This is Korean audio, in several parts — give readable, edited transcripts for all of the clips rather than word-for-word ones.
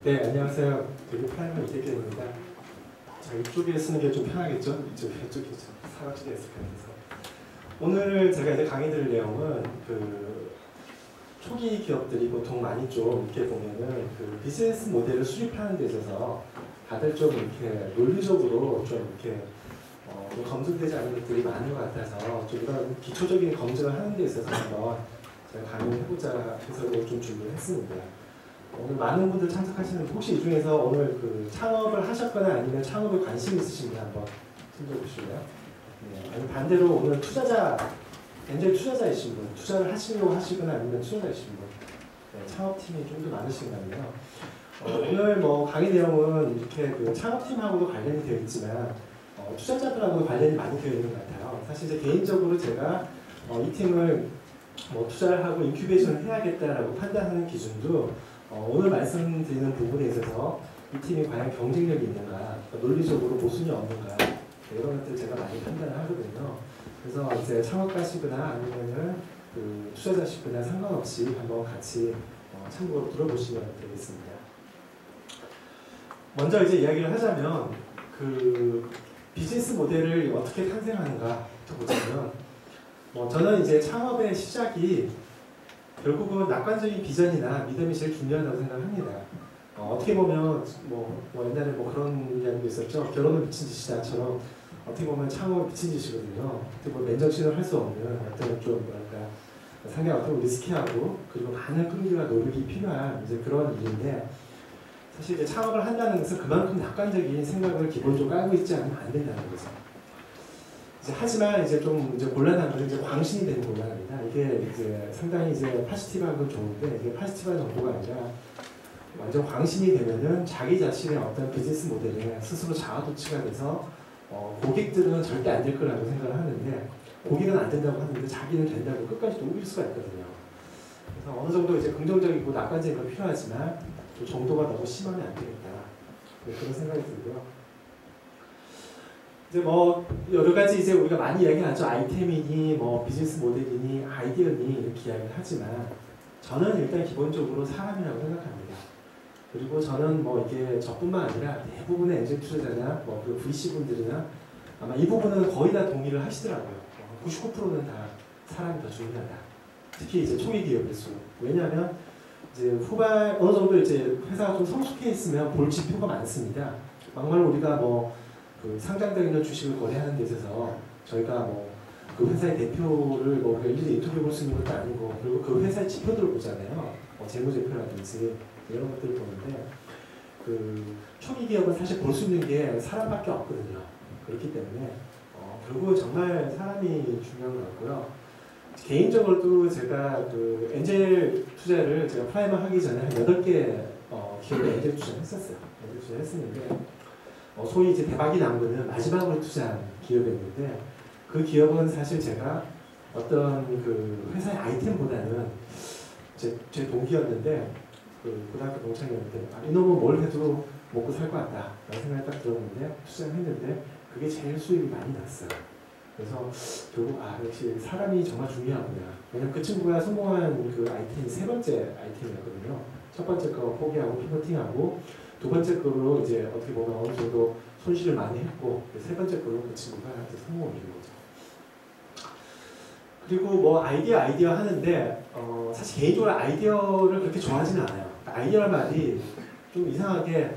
네, 안녕하세요. 되게 프라이머 이태균입니다. 자, 이쪽에 쓰는 게 좀 편하겠죠? 이쪽에 사각지대 있을 것 같아서. 오늘 제가 이제 강의 드릴 내용은 초기 기업들이 보통 많이 좀 이렇게 보면은 비즈니스 모델을 수립하는 데 있어서 다들 좀 이렇게 논리적으로 좀 이렇게 좀 검증되지 않은 것들이 많은 것 같아서 좀 이런 기초적인 검증을 하는 데 있어서 한번 제가 강의를 해보자 해서 좀 준비를 했습니다. 오늘 많은 분들 참석하시는데 혹시 이 중에서 오늘 창업을 하셨거나 아니면 창업에 관심 있으신 분 한번 손들어 보실래요? 네. 아니 반대로 오늘 엔젤 투자자이신 분, 투자를 하시려고 하시거나 아니면 투자자이신 분, 네, 창업팀이 좀 더 많으신가요? 오늘 강의 내용은 이렇게 창업팀하고도 관련이 되어 있지만 투자자들하고도 관련이 많이 되어 있는 것 같아요. 사실 이제 개인적으로 제가 이 팀을 투자를 하고 인큐베이션을 해야겠다라고 판단하는 기준도 오늘 말씀드리는 부분에 있어서 이 팀이 과연 경쟁력이 있는가, 논리적으로 모순이 없는가, 이런 것들 제가 많이 판단을 하거든요. 그래서 이제 창업가시거나 아니면은 투자자시거나 상관없이 한번 같이 참고로 들어보시면 되겠습니다. 먼저 이제 이야기를 하자면 비즈니스 모델을 어떻게 탄생하는가부터 보자면 저는 이제 창업의 시작이 결국은 낙관적인 비전이나 믿음이 제일 중요하다고 생각합니다. 어떻게 보면 옛날에 그런 이야기도 있었죠. 결혼은 미친 짓이다처럼 어떻게 보면 창업은 미친 짓이거든요. 어떻게 보면 맨정신을 할 수 없는 어떤 좀 상당히 어떻게 리스키하고 그리고 많은 끈기와 노력이 필요한 이제 그런 일인데 사실 이제 창업을 한다는 것은 그만큼 낙관적인 생각을 기본적으로 깔고 있지 않으면 안 된다는 거죠. 하지만 이제 곤란한 건 이제 광신이 되는 곤란합니다. 이게 이제 상당히 이제 파지티브한 건 좋은데 이게 파지티브한 정도가 아니라 완전 광신이 되면은 자기 자신의 어떤 비즈니스 모델에 스스로 자아도취가 돼서 고객들은 절대 안 될 거라고 생각을 하는데 고객은 안 된다고 하는데 자기는 된다고 끝까지 또 우길 수가 있거든요. 그래서 어느 정도 이제 긍정적이고 낙관적인 건 필요하지만 그 정도가 너무 심하면 안 되겠다. 그런 생각이 들고요. 이제 여러 가지 이제 우리가 많이 이야기하죠. 아이템이니 비즈니스 모델이니 아이디어니 이렇게 이야기를 하지만 저는 일단 기본적으로 사람이라고 생각합니다. 그리고 저는 이게 저뿐만 아니라 대부분의 엔젤 투자자나 VC 분들이나 아마 이 부분은 거의 다 동의를 하시더라고요. 99%는 다 사람이 더 중요하다. 특히 이제 초기 기업일수록. 왜냐하면 이제 후반 어느 정도 이제 회사가 좀 성숙해 있으면 볼 지표가 많습니다. 막말로 우리가 상장되어 있는 주식을 거래하는 데 있어서 저희가 그 회사의 대표를 우리가 일일이 인터뷰해 볼 수 있는 것도 아니고 그리고 그 회사의 지표들을 보잖아요. 재무제표라든지 이런 것들을 보는데 초기 기업은 사실 볼 수 있는 게 사람밖에 없거든요. 그렇기 때문에 결국은 정말 사람이 중요한 것 같고요. 개인적으로도 제가 엔젤 투자를 제가 프라이머 하기 전에 한 8개 기업에 엔젤 투자를 했었어요. 엔젤 투자를 했었는데 소위 이제 대박이 난 거는 마지막으로 투자한 기업이었는데 그 기업은 사실 제가 어떤 회사의 아이템보다는 제 동기였는데 고등학교 동창이었는데 이놈은 뭘 해도 먹고 살 것 같다 라는 생각이 딱 들었는데 투자를 했는데 그게 제일 수익이 많이 났어요. 그래서 결국 역시 사람이 정말 중요하구나. 왜냐면 그 친구가 성공한 아이템이 3번째 아이템이었거든요. 첫 번째 거 포기하고 피버팅하고 두 번째 거로 이제 어떻게 보면 어느 정도 손실을 많이 했고 세 번째 거로 그 친구가 성공을 이룬 거죠. 그리고 아이디어 하는데 사실 개인적으로 아이디어를 그렇게 좋아하지는 않아요. 아이디어 말이 좀 이상하게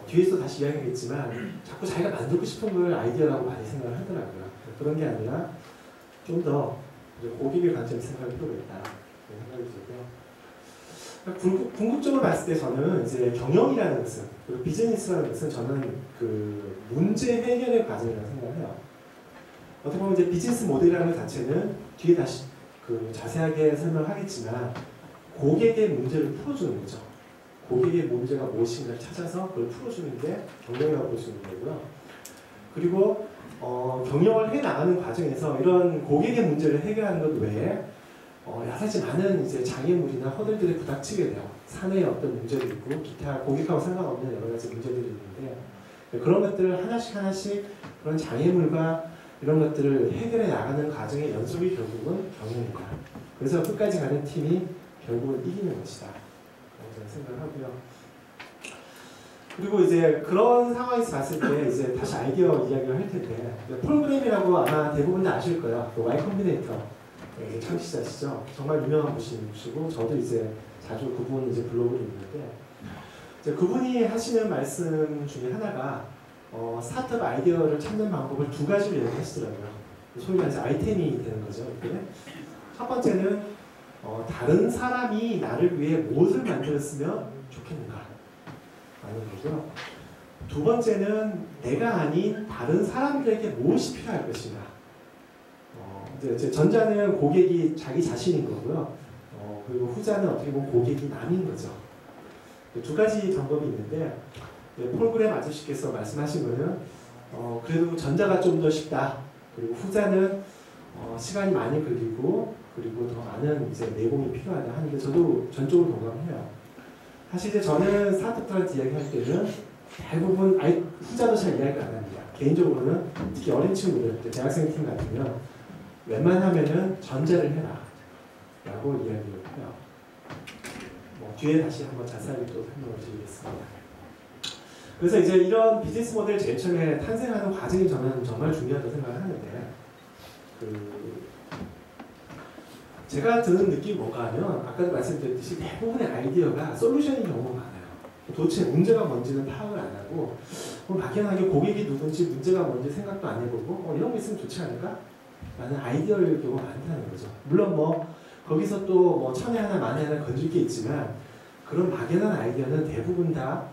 뒤에서 다시 이야기하겠지만 자꾸 자기가 만들고 싶은 걸 아이디어라고 많이 생각을 하더라고요. 그런 게 아니라 좀 더 고객의 관점에서 생각을 해보겠다 생각이 들고요. 궁극적으로 봤을 때 저는 이제 경영이라는 것은 그리고 비즈니스라는 것은 저는 문제 해결의 과정이라고 생각해요. 어떻게 보면 이제 비즈니스 모델이라는 것 자체는 뒤에 다시 자세하게 설명하겠지만 고객의 문제를 풀어주는 거죠. 고객의 문제가 무엇인가를 찾아서 그걸 풀어주는 게 경영이라고 볼 수 있는 거고요. 그리고 경영을 해나가는 과정에서 이런 고객의 문제를 해결하는 것 외에 여러 가지 많은 이제 장애물이나 허들들에 부닥치게 돼요. 사내에 어떤 문제도 있고 기타 고객하고 상관없는 여러 가지 문제들이 있는데 그런 것들을 하나씩 그런 장애물과 이런 것들을 해결해 나가는 과정의 연속이 결국은 경영이다. 그래서 끝까지 가는 팀이 결국은 이기는 것이다. 저는 생각을 하고요. 그리고 이제 그런 상황에서 봤을 때 이제 다시 아이디어 이야기를 할 텐데 폴그램이라고 아마 대부분 다 아실 거예요. 그 Y 컴비네이터 창시자시죠. 정말 유명한 분이시고 저도 이제 자주 그분 이제 블로그를 읽는데 이제 그분이 하시는 말씀 중에 하나가 스타트업 아이디어를 찾는 방법을 두 가지로 이야기하시더라고요. 소위 말해서 아이템이 되는 거죠. 이렇게. 첫 번째는 다른 사람이 나를 위해 무엇을 만들었으면 좋겠는가 라는 거고요. 두 번째는 내가 아닌 다른 사람들에게 무엇이 필요할 것인가. 이제 전자는 고객이 자기 자신인 거고요. 그리고 후자는 어떻게 보면 고객이 남인 거죠. 두 가지 방법이 있는데 폴그램 아저씨께서 말씀하신 거는 그래도 전자가 좀 더 쉽다. 그리고 후자는 시간이 많이 걸리고 그리고 더 많은 이제 내공이 필요하다 하는데 저도 전적으로 동감해요. 사실 이제 저는 스타트업들한테 이야기할 때는 대부분 후자도 잘 이야기를 안 합니다. 개인적으로는 특히 어린 친구들, 대학생 팀 같으면 웬만하면은 전자를 해라 라고 이야기를 해요. 뒤에 다시 한번 자세하게 또 설명을 드리겠습니다. 그래서 이제 이런 비즈니스 모델 제일 처음에 탄생하는 과정이 저는 정말 중요하다고 생각을 하는데 제가 드는 느낌이 뭔가 하면 아까도 말씀드렸듯이 대부분의 아이디어가 솔루션인 경우가 많아요. 도대체 문제가 뭔지는 파악을 안 하고 막연하게 고객이 누군지 문제가 뭔지 생각도 안 해보고 이런 게 있으면 좋지 않을까? 라는 아이디어일 경우가 많다는 거죠. 물론 거기서 또 천에 하나 만에 하나 건질 게 있지만 그런 막연한 아이디어는 대부분 다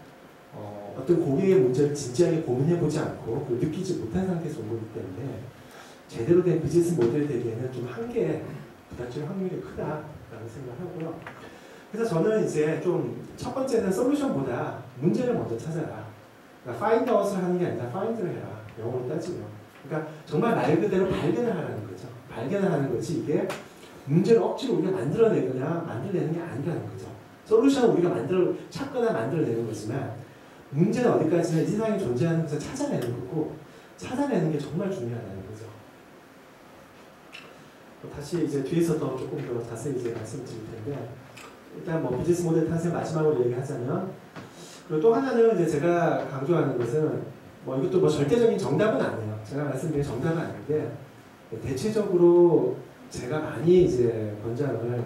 어떤 고객의 문제를 진지하게 고민해보지 않고 느끼지 못한 상태에서 온 거기 때문에 제대로 된 비즈니스 모델이 되기에는 좀 한계에 부닥칠 확률이 크다라는 생각을 하고요. 그래서 저는 이제 좀 첫 번째는 솔루션보다 문제를 먼저 찾아라. 그러니까 find out을 하는 게 아니라 find를 해라. 영어로 따지면. 그러니까 정말 말 그대로 발견을 하라는 거죠. 발견을 하는 거지 이게 문제를 억지로 우리가 만들어내거나 만들어내는 게 아니라는 거죠. 솔루션은 우리가 찾거나 만들어내는 거지만 문제는 어디까지나 이 세상에 존재하는 것을 찾아내는 거고 찾아내는 게 정말 중요하다는 거죠. 다시 이제 뒤에서 조금 더 자세히 이제 말씀드릴 텐데 일단 비즈니스 모델 탄생 마지막으로 얘기하자면 그리고 또 하나는 이제 제가 강조하는 것은 이것도 절대적인 정답은 아니에요. 제가 말씀드린 정답은 아닌데 대체적으로 제가 많이 이제 권장을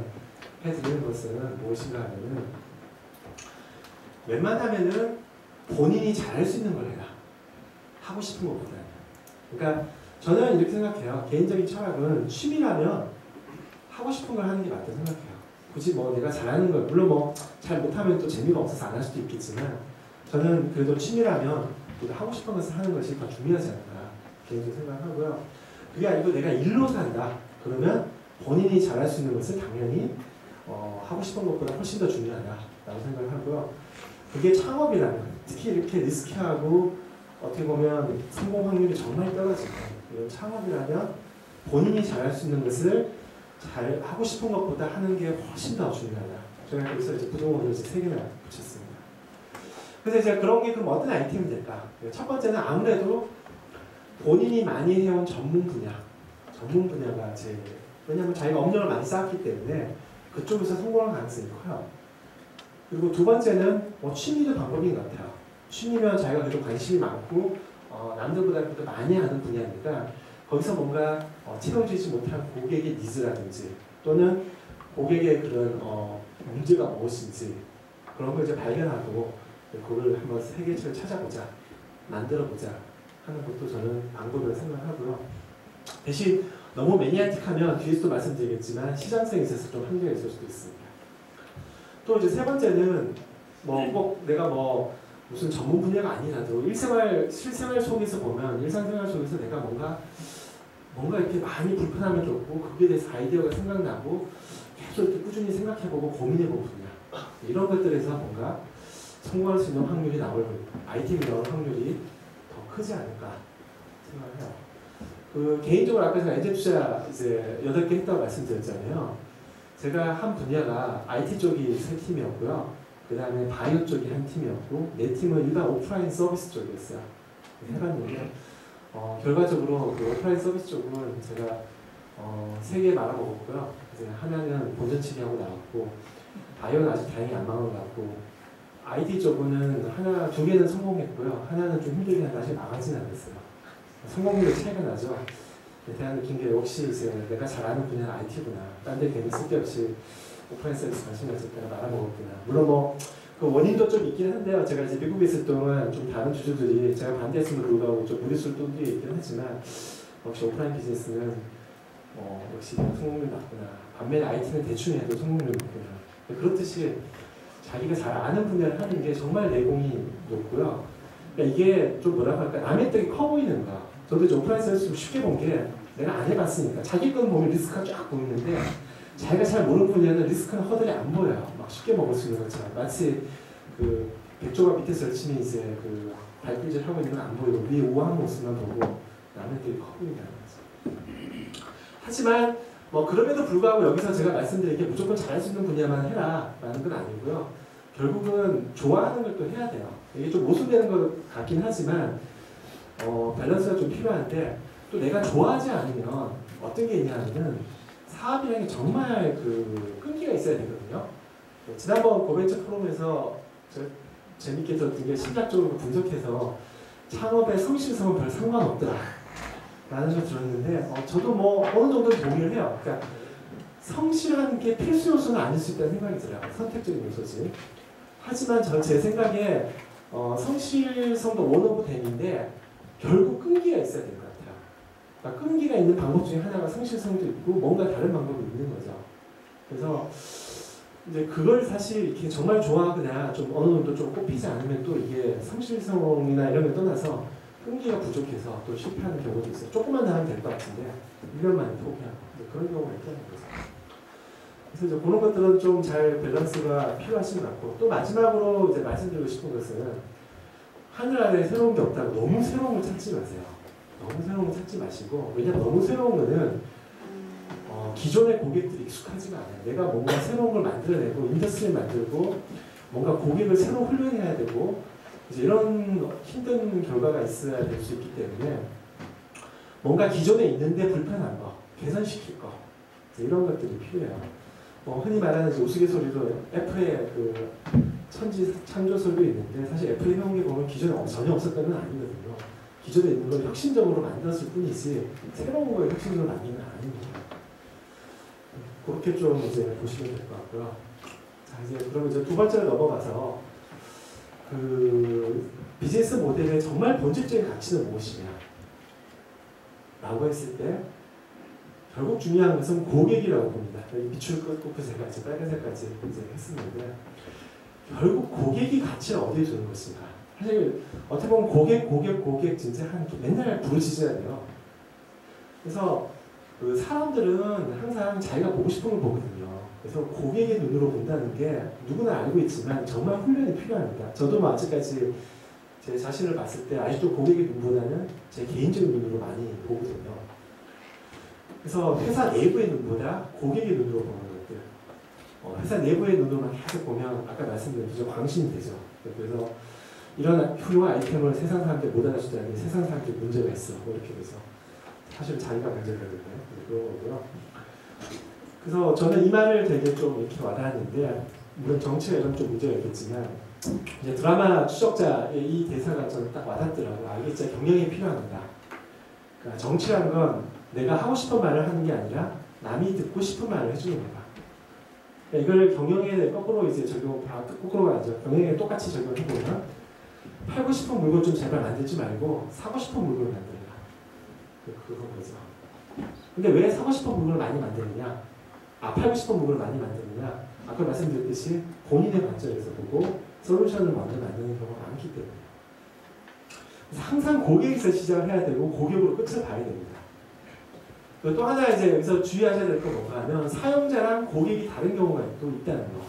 해드리는 것은 무엇인가 하면은 웬만하면은 본인이 잘할 수 있는 걸 해라. 하고 싶은 것보다는. 그러니까 저는 이렇게 생각해요. 개인적인 철학은 취미라면 하고 싶은 걸 하는 게 맞다고 생각해요. 굳이 내가 잘하는 걸 물론 잘 못하면 또 재미가 없어서 안 할 수도 있겠지만 저는 그래도 취미라면 하고 싶은 것을 하는 것이 더 중요하지 않나 개인적으로 생각하고요. 그게 아니고 내가 일로 산다. 그러면 본인이 잘할 수 있는 것을 당연히 하고 싶은 것보다 훨씬 더 중요하다라고 생각을 하고요. 그게 창업이라면 특히 이렇게 리스키하고 어떻게 보면 성공 확률이 정말 떨어지고 이런 창업이라면 본인이 잘할 수 있는 것을 잘 하고 싶은 것보다 하는 게 훨씬 더 중요하다. 제가 여기서 이제 부동원을 이제 3개나 붙였습니다. 그래서 이제 그런 게 그럼 어떤 아이템이 될까? 첫 번째는 아무래도 본인이 많이 해온 전문 분야가 제일 왜냐하면 자기가 업력을 많이 쌓았기 때문에 그쪽에서 성공할 가능성이 커요. 그리고 두 번째는 취미도 방법인 것 같아요. 취미면 자기가 그래도 관심이 많고 남들보다 그래도 많이 하는 분야니까 거기서 뭔가 채워지지 못한 고객의 니즈라든지 또는 고객의 그런 문제가 무엇인지 그런 걸 이제 발견하고 그걸 한번 해결책을 찾아보자, 만들어보자 하는 것도 저는 방법이라고 생각하고요. 대신 너무 매니아틱하면 뒤에서도 말씀드리겠지만 시장성에 있어서 좀 한계가 있을 수도 있습니다. 또 이제 세 번째는 꼭 내가 무슨 전문 분야가 아니라도 실생활 속에서 보면 일상생활 속에서 내가 뭔가 이렇게 많이 불편함을 겪고 거기에 대해서 아이디어가 생각나고 계속 이렇게 꾸준히 생각해보고 고민해보고 분야 이런 것들에서 뭔가 성공할 수 있는 확률이 아이템이 나올 확률이 더 크지 않을까 생각해요. 개인적으로 아까 제가 엔젤 투자 이제 8개 했다고 말씀드렸잖아요. 제가 한 분야가 IT 쪽이 3팀이었고요. 그 다음에 바이오 쪽이 한 팀이었고, 네 팀은 일반 오프라인 서비스 쪽이었어요. 해봤는데, 결과적으로 그 오프라인 서비스 쪽은 제가 3개 말아먹었고요. 이제 하나는 본전치기 하고 나왔고, 바이오는 아직 다행히 안 망한 것 같고, IT 쪽은 하나, 두 개는 성공했고요. 하나는 좀 힘들게 한데 아직 나가진 않았어요. 성공률 차이가 나죠. 대한 느낀 게 역시 이제 내가 잘 아는 분야는 IT구나. 딴 데 괜히 쓸데없이 오프라인 서비스 관심 가졌다가 말아먹었구나. 물론 뭐 그 원인도 좀 있긴 한데요. 제가 이제 미국에 있을 동안 좀 다른 주주들이 제가 반대했음에도 불구하고 좀 무리수를 둔 게 있긴 하지만 역시 오프라인 비즈니스는 역시 성공률이 낮구나. 반면에 IT는 대충 해도 성공률이 높구나. 그렇듯이 자기가 잘 아는 분야를 하는 게 정말 내공이 높고요. 그러니까 이게 좀 뭐라고 할까, 남의 떡이 커 보이는 거야. 저도 이제 오프라인 서비스 쉽게 본 게 내가 안 해봤으니까 자기 건 보면 리스크가 쫙 보이는데 자기가 잘 모르는 분야는 리스크는 허들이 안 보여요. 막 쉽게 먹을 수 있는 것처럼 마치 그 백조가 밑에서 열심히 이제 그 발길질 하고 있는 건 안 보이고 위에 우아한 모습만 보고 남의 떡이 커 보인다는 거죠. 하지만 뭐 그럼에도 불구하고 여기서 제가 말씀드린 게 무조건 잘할 수 있는 분야만 해라 라는 건 아니고요. 결국은 좋아하는 걸 또 해야 돼요. 이게 좀 모순되는 것 같긴 하지만 밸런스가 좀 필요한데 또 내가 좋아하지 않으면 어떤 게 있냐면은 사업이라는 게 정말 그 끈기가 있어야 되거든요. 지난번 고벤처 포럼에서 재밌게 들었던 게 심리학적으로 분석해서 창업의 성실성은 별 상관없더라 라는 걸 들었는데 저도 뭐 어느 정도 동의를 해요. 그러니까 성실한 게 필수 요소는 아닐 수 있다는 생각이 들어요. 선택적인 요소지. 하지만 제 생각에 성실성도 원 오브 댐인데 결국 끈기가 있어야 될 것 같아요. 그러니까 끈기가 있는 방법 중에 하나가 성실성도 있고 뭔가 다른 방법이 있는 거죠. 그래서 이제 그걸 사실 이렇게 정말 좋아하거나 좀 어느 정도 좀 꼽히지 않으면 또 이게 성실성이나 이런 걸 떠나서 끈기가 부족해서 또 실패하는 경우도 있어요. 조금만 나가면 될 것 같은데 1년 만에 포기하고 그런 경우가 있다는 거죠. 그래서 이제 그런 것들은 좀 잘 밸런스가 필요하신 것 같고 또 마지막으로 이제 말씀드리고 싶은 것은 하늘 아래 새로운 게 없다고 너무 새로운 걸 찾지 마세요. 너무 새로운 걸 찾지 마시고 왜냐면 너무 새로운 거는 기존의 고객들이 익숙하지가 않아요. 내가 뭔가 새로운 걸 만들어내고 인더스트리를 만들고 뭔가 고객을 새로 훈련해야 되고 이제 이런 힘든 결과가 있어야 될 수 있기 때문에 뭔가 기존에 있는데 불편한 거, 개선시킬 거 이런 것들이 필요해요. 흔히 말하는 우스갯소리로 F의 그 천지 창조설도 있는데 사실 F의 해온 게 보면 기존에 전혀 없었던 건 아니거든요. 기존에 있는 걸 혁신적으로 만들었을 뿐이지 새로운 걸 혁신적으로 만든 건 아닙니다. 그렇게 좀 이제 보시면 될 것 같고요. 자 이제 그럼 이제 두 번째로 넘어가서 그 비즈니스 모델의 정말 본질적인 가치는 무엇이냐 라고 했을 때 결국 중요한 것은 고객이라고 봅니다. 여기 밑줄 긋고 제가 이제 빨간색까지 이제 했었는데 결국 고객이 가치를 어디에 두는 것인가. 사실 어떻게 보면 고객 진짜 맨날 부르짖어야. 그래서 그 사람들은 항상 자기가 보고 싶은 걸 보거든요. 그래서 고객의 눈으로 본다는 게 누구나 알고 있지만 정말 훈련이 필요합니다. 저도 뭐 아직까지 제 자신을 봤을 때 아직도 고객의 눈보다는 제 개인적인 눈으로 많이 보거든요. 그래서 회사 내부의 눈보다 고객의 눈으로 보는 것들. 회사 내부의 눈으로만 계속 보면 아까 말씀드린 좀 광신이 되죠. 그래서 이런 훌륭한 아이템을 세상 사람들이 못 알아주다니 세상 사람들이 문제가 있어. 뭐 이렇게 돼서 사실 자기가 문제가 되거든요. 그런 거고요. 그래서 저는 이 말을 되게 좀 이렇게 와닿았는데 물론 정치가 이런 좀 문제가 있겠지만 이제 드라마 추적자의 이 대사가 저는 딱 와닿더라고요. 아, 이게 진짜 경영이 필요한 거다. 그러니까 정치란 건 내가 하고 싶은 말을 하는 게 아니라 남이 듣고 싶은 말을 해주는 거다. 그러니까 이걸 경영에 거꾸로 이제 거꾸로가 아니죠. 경영에 똑같이 적용해보면 팔고 싶은 물건 좀 제발 만들지 말고 사고 싶은 물건을 만들어라. 그건 거죠. 근데 왜 사고 싶은 물건을 많이 만드느냐? 팔고 싶은 물건을 많이 만드느냐? 아까 말씀드렸듯이 본인의 관점에서 보고 솔루션을 먼저 만드는 경우가 많기 때문에 그래서 항상 고객에서 시작을 해야 되고 고객으로 끝을 봐야 됩니다. 또 하나 이제 여기서 주의하셔야 될 건 뭔가 하면 사용자랑 고객이 다른 경우가 또 있다는 거.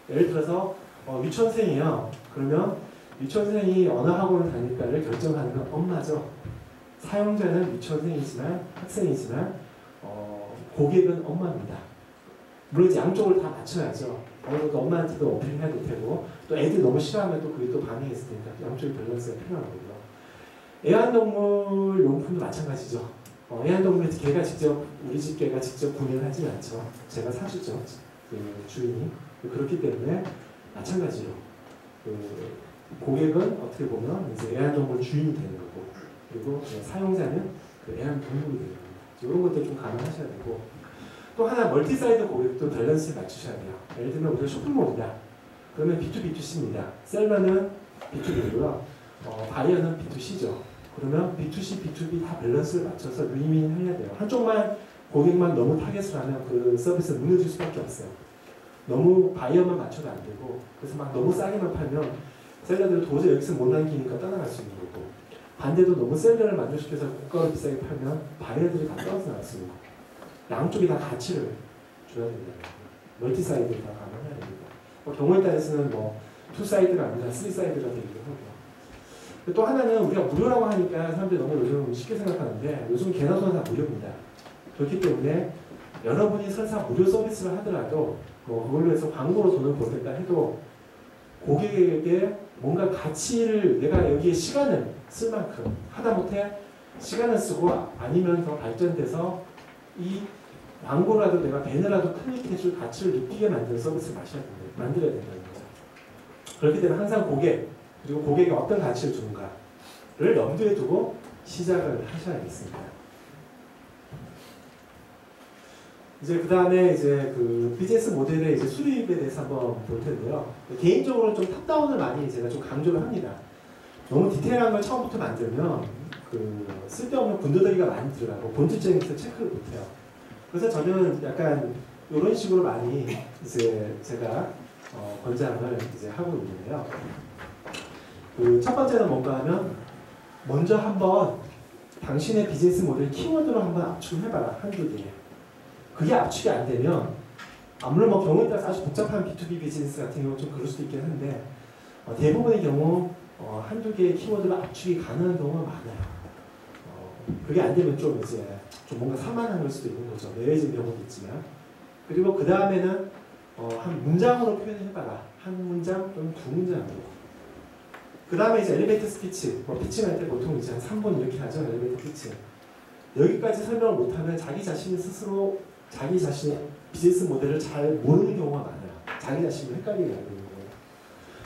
예를 들어서 유치원생이에요. 그러면 유치원생이 어느 학원을 다닐까를 결정하는 건 엄마죠. 사용자는 유치원생이지만 학생이지만 고객은 엄마입니다. 물론 이제 양쪽을 다 맞춰야죠. 어느 정도 엄마한테도 어필해야 될 테고 또 애들 너무 싫어하면 또 그게 또 반응했을 테니까 양쪽의 밸런스가 필요하거든요. 애완동물 용품도 마찬가지죠. 애완동물에서 개가 직접 우리 집 개가 직접 구매를 하지는 않죠. 제가 사주죠. 그 주인이. 그렇기 때문에 마찬가지로 그 고객은 어떻게 보면 이제 애완동물 주인이 되는 거고, 그리고 사용자는 그 애완동물이 되는 겁니다. 이런 것들 좀 감안하셔야 되고, 또 하나 멀티사이드 고객도 밸런스를 맞추셔야 돼요. 예를 들면 우리가 쇼핑몰이다. 그러면 B2B2C입니다. 셀러는 B2B고요. 바이어는 B2C죠. 그러면 B2C, B2B 다 밸런스를 맞춰서 윈윈해야 돼요. 한쪽만 고객만 너무 타겟을 하면 그 서비스는 무너질 수밖에 없어요. 너무 바이어만 맞춰도 안 되고, 그래서 막 너무 싸게만 팔면 셀러들이 도저히 여기서 못 남기니까 떠나갈 수 있는 거고, 반대로 너무 셀러를 만족시켜서 고가로 비싸게 팔면 바이어들이 다 떨어져 나갈 수 있는 거고, 양쪽이 다 가치를 줘야 된다는 거예요. 멀티사이드를 다 감안해야 됩니다. 경우에 따라서는 투사이드가 아니라 쓰리사이드가 되기도 하고요. 또 하나는 우리가 무료라고 하니까 사람들이 너무 요즘 쉽게 생각하는데, 요즘 개나 소나 다 무료입니다. 그렇기 때문에 여러분이 설사 무료 서비스를 하더라도 그걸로 해서 광고로 돈을 벌겠다 해도 고객에게 뭔가 가치를, 내가 여기에 시간을 쓸 만큼, 하다못해 시간을 쓰고 아니면 더 발전돼서 이 광고라도 내가 배너라도 클릭해줄 가치를 느끼게 만드는 서비스를 만들어야 된다는 거죠. 그렇기 때문에 항상 고객, 그리고 고객이 어떤 가치를 주는가를 염두에 두고 시작을 하셔야겠습니다. 이제 그 다음에 이제 그 비즈니스 모델의 이제 수립에 대해서 한번 볼 텐데요. 개인적으로 좀 탑다운을 많이 제가 좀 강조를 합니다. 너무 디테일한 걸 처음부터 만들면 그 쓸데없는 군더더기가 많이 들어가고 본질적인 것을 체크를 못해요. 그래서 저는 약간 이런 식으로 많이 이제 제가 권장을 이제 하고 있는데요. 그 첫 번째는 뭔가 하면 먼저 한번 당신의 비즈니스 모델 키워드로 한번 압축을 해봐라. 한두 개. 그게 압축이 안 되면, 물론 경우에 따라서 아주 복잡한 B2B 비즈니스 같은 경우는 좀 그럴 수도 있긴 한데, 대부분의 경우 한두 개의 키워드로 압축이 가능한 경우가 많아요. 그게 안 되면 좀 이제 좀 뭔가 산만한 걸 수도 있는 거죠. 내외적인 경우도 있지만. 그리고 그 다음에는 한 문장으로 표현해봐라. 한 문장 또는 두 문장으로. 그 다음에 이제 엘리베이터 스피치. 피칭할 때 보통 이제 한 3분 이렇게 하죠. 엘리베이터 피칭. 여기까지 설명을 못하면 자기 자신이 스스로 자기 자신의 비즈니스 모델을 잘 모르는 경우가 많아요. 자기 자신을 헷갈리게 하는 거예요.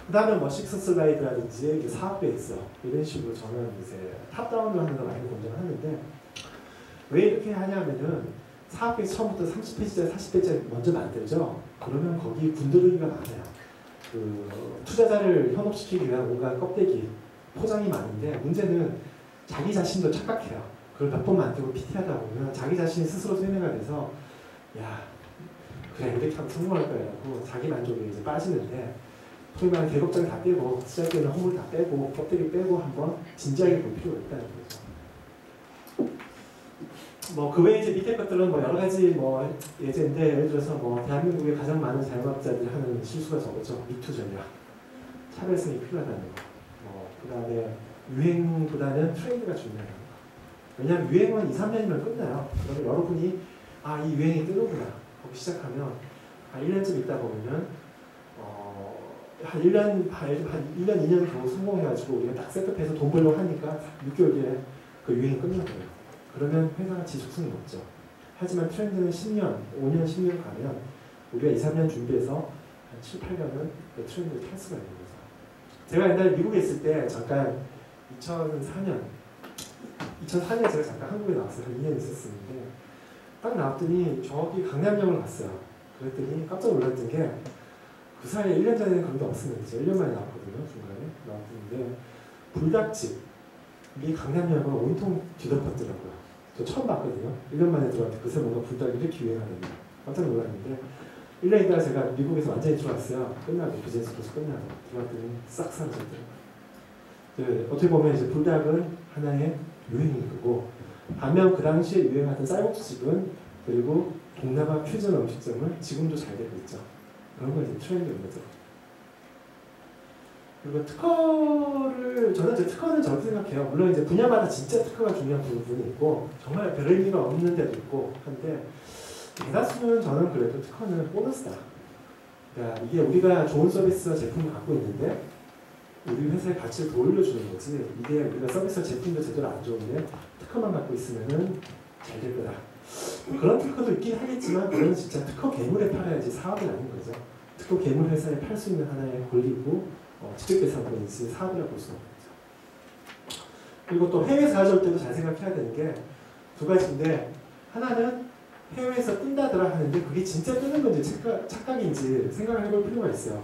그 다음에 식스 슬라이드라든지 사업 베이스 이런 식으로 저는 이제 탑다운을 하는 걸 많이 권장하는데, 왜 이렇게 하냐면은 사업 베이스 처음부터 30페이지짜리 40페이지짜리 먼저 만들죠. 그러면 거기 군더더기가 많아요. 그 투자자를 현혹시키기 위한 온갖 껍데기 포장이 많은데, 문제는 자기 자신도 착각해요. 그걸 몇 번 만들고 PT하다 보면 자기 자신이 스스로 세뇌가 돼서 야 그래 이렇게 하면 성공할 거야 라고 자기 만족에 이제 빠지는데, 소위 말하는 계곡장 다 빼고 시작되는 허물 다 빼고 껍데기 빼고 한번 진지하게 볼 필요가 있다는 거죠. 그 외에 이제 밑에 것들은 여러 가지 예제인데, 예를 들어서 대한민국에 가장 많은 자영업자들이 하는 실수가 저거죠. 미투 전략. 차별성이 필요하다는 거. 그 다음에 유행보다는 트렌드가 중요해요. 왜냐하면 유행은 2, 3년이면 끝나요. 그러면 여러분이 이 유행이 뜨는구나 하고 시작하면 1년쯤 있다 보면은 한 1년, 2년 겨우 성공해가지고 우리가 딱 셋업해서 돈 벌려고 하니까 6개월 뒤에 그 유행이 끝나거든요. 그러면 회사가 지속성이 없죠. 하지만 트렌드는 10년, 5년, 10년 가면 우리가 2, 3년 준비해서 한 7, 8년은 그 트렌드를 탈 수가 있는 거죠. 제가 옛날에 미국에 있을 때 잠깐 2004년 제가 잠깐 한국에 나왔어요. 한 2년 있었는데 딱 나왔더니 저기 강남역을 갔어요. 그랬더니 깜짝 놀랐던 게 그 사이에 1년 전에는 그런 게 없었는데 제가 1년 만에 나왔거든요. 중간에 나왔는데 불닭집이 강남역을 온통 뒤덮었더라고요. 저 처음 봤거든요. 1년 만에 들어왔는데 그새 뭔가 불닭이 이렇게 유행하는데 깜짝 놀랐는데, 1년 있다가 제가 미국에서 완전히 들어왔어요. 끝나고 비즈니스 코스 끝나고 들어왔더니 싹 사라졌더라고요. 어떻게 보면 이제 불닭은 하나의 유행인 거고, 반면 그 당시에 유행하던 쌀국수집은, 그리고 동남아 퓨전 음식점은 지금도 잘 되고 있죠. 그런 건 이제 트렌드인 거죠. 그리고 저는 이제 특허는 저렇게 생각해요. 물론 이제 분야마다 진짜 특허가 중요한 부분이 있고, 정말 별 의미가 없는 데도 있고 한데, 대다수는 저는 그래도 특허는 보너스다. 그러니까 이게 우리가 좋은 서비스와 제품을 갖고 있는데, 우리 회사의 가치를 더 올려주는 거지, 이게 우리가 서비스와 제품도 제대로 안 좋은데 특허만 갖고 있으면은 잘 될 거다. 그런 특허도 있긴 하겠지만, 그건 진짜 특허 괴물에 팔아야지 사업이 아닌 거죠. 특허 괴물 회사에 팔 수 있는 하나의 권리고 직접 계산으로 이제 사업이라고 볼 수가 없죠. 그리고 또 해외에서 가져올 때도 잘 생각해야 되는 게 두 가지인데, 하나는 해외에서 뜬다더라 하는데 그게 진짜 뜨는 건지 착각인지 생각을 해볼 필요가 있어요.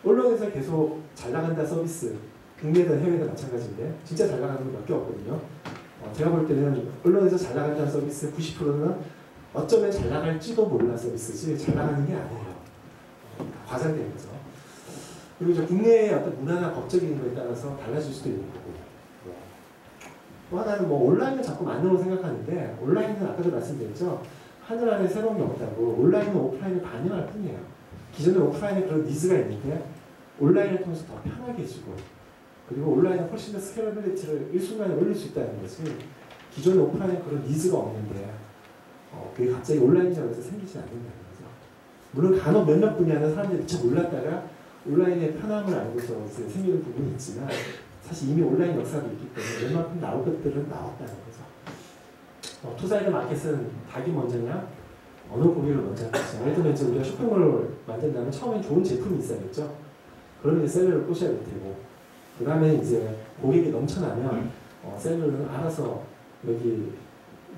언론에서 계속 잘 나간다 서비스, 국내든 해외든 마찬가지인데 진짜 잘 나가는 건 몇 개 없거든요. 제가 볼 때는 언론에서 잘 나간다는 서비스 90%는 어쩌면 잘 나갈지도 몰라 서비스지 잘 나가는 게 아니에요. 과장되는 거죠. 그리고 이제 국내의 어떤 문화나 법적인 거에 따라서 달라질 수도 있는 거고. 또 하나는 뭐 온라인을 자꾸 만들어 생각하는데, 온라인은 아까도 말씀드렸죠. 하늘 아래 새로운 게 없다고. 온라인은 오프라인을 반영할 뿐이에요. 기존에 오프라인에 그런 니즈가 있는데 온라인을 통해서 더 편하게 해주고, 그리고 온라인은 훨씬 더 스케일러빌리티를 일순간에 올릴 수 있다는 것이 기존에 오프라인에 그런 니즈가 없는데 그게 갑자기 온라인이라고 해서 생기지 않는다는 거죠. 물론 간혹 몇몇 분야는 사람들이 미처 몰랐다가 온라인의 편함을 알고서 생기는 부분이 있지만, 사실 이미 온라인 역사도 있기 때문에 웬만큼 나올 것들은 나왔다는 거죠. 투사이드 마켓은 닭이 먼저냐, 어느 고객을 먼저 할 것이냐. 예를 들면 이제 우리가 쇼핑몰을 만든다면 처음엔 좋은 제품이 있어야겠죠. 그러면 이제 셀러를 꼬셔야 될 테고, 그 다음에 이제 고객이 넘쳐나면 셀러는 알아서 여기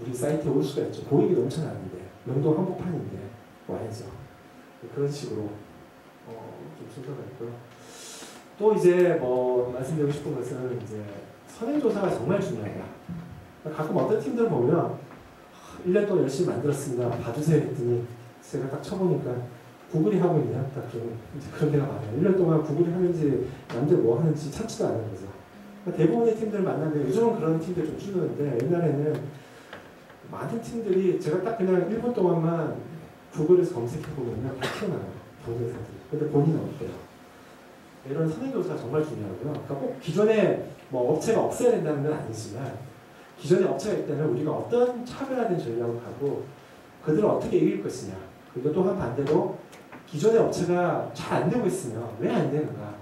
우리 사이트에 올 수가 있죠. 고객이 넘쳐나는데, 명동 한복판인데 와야죠. 그런 식으로 좀 순서가 있고요. 또 이제 뭐 말씀드리고 싶은 것은 이제 선행조사가 정말 중요하다. 가끔 어떤 팀들 보면 1년 동안 열심히 만들었습니다. 봐주세요 했더니 제가 딱 쳐보니까 구글이 하고 있네요. 딱 그런 데가 많아요. 1년 동안 구글이 하는지 남들 뭐 하는지 찾지도 않는 거죠. 그러니까 대부분의 팀들을 만나는데 요즘은 그런 팀들 좀 줄었는데, 옛날에는 많은 팀들이 제가 딱 그냥 1분 동안만 구글에서 검색해보면 다 튀어나와요. 경쟁사들이. 근데 본인은 어때요? 이런 선행조사가 정말 중요하고요. 그러니까 꼭 기존에 뭐 업체가 없어야 된다는 건 아니지만, 기존에 업체가 있다면 우리가 어떤 차별화된 전략을 가고 그들을 어떻게 이길 것이냐. 그리고 또한 반대로 기존의 업체가 잘 안 되고 있으면 왜 안 되는가.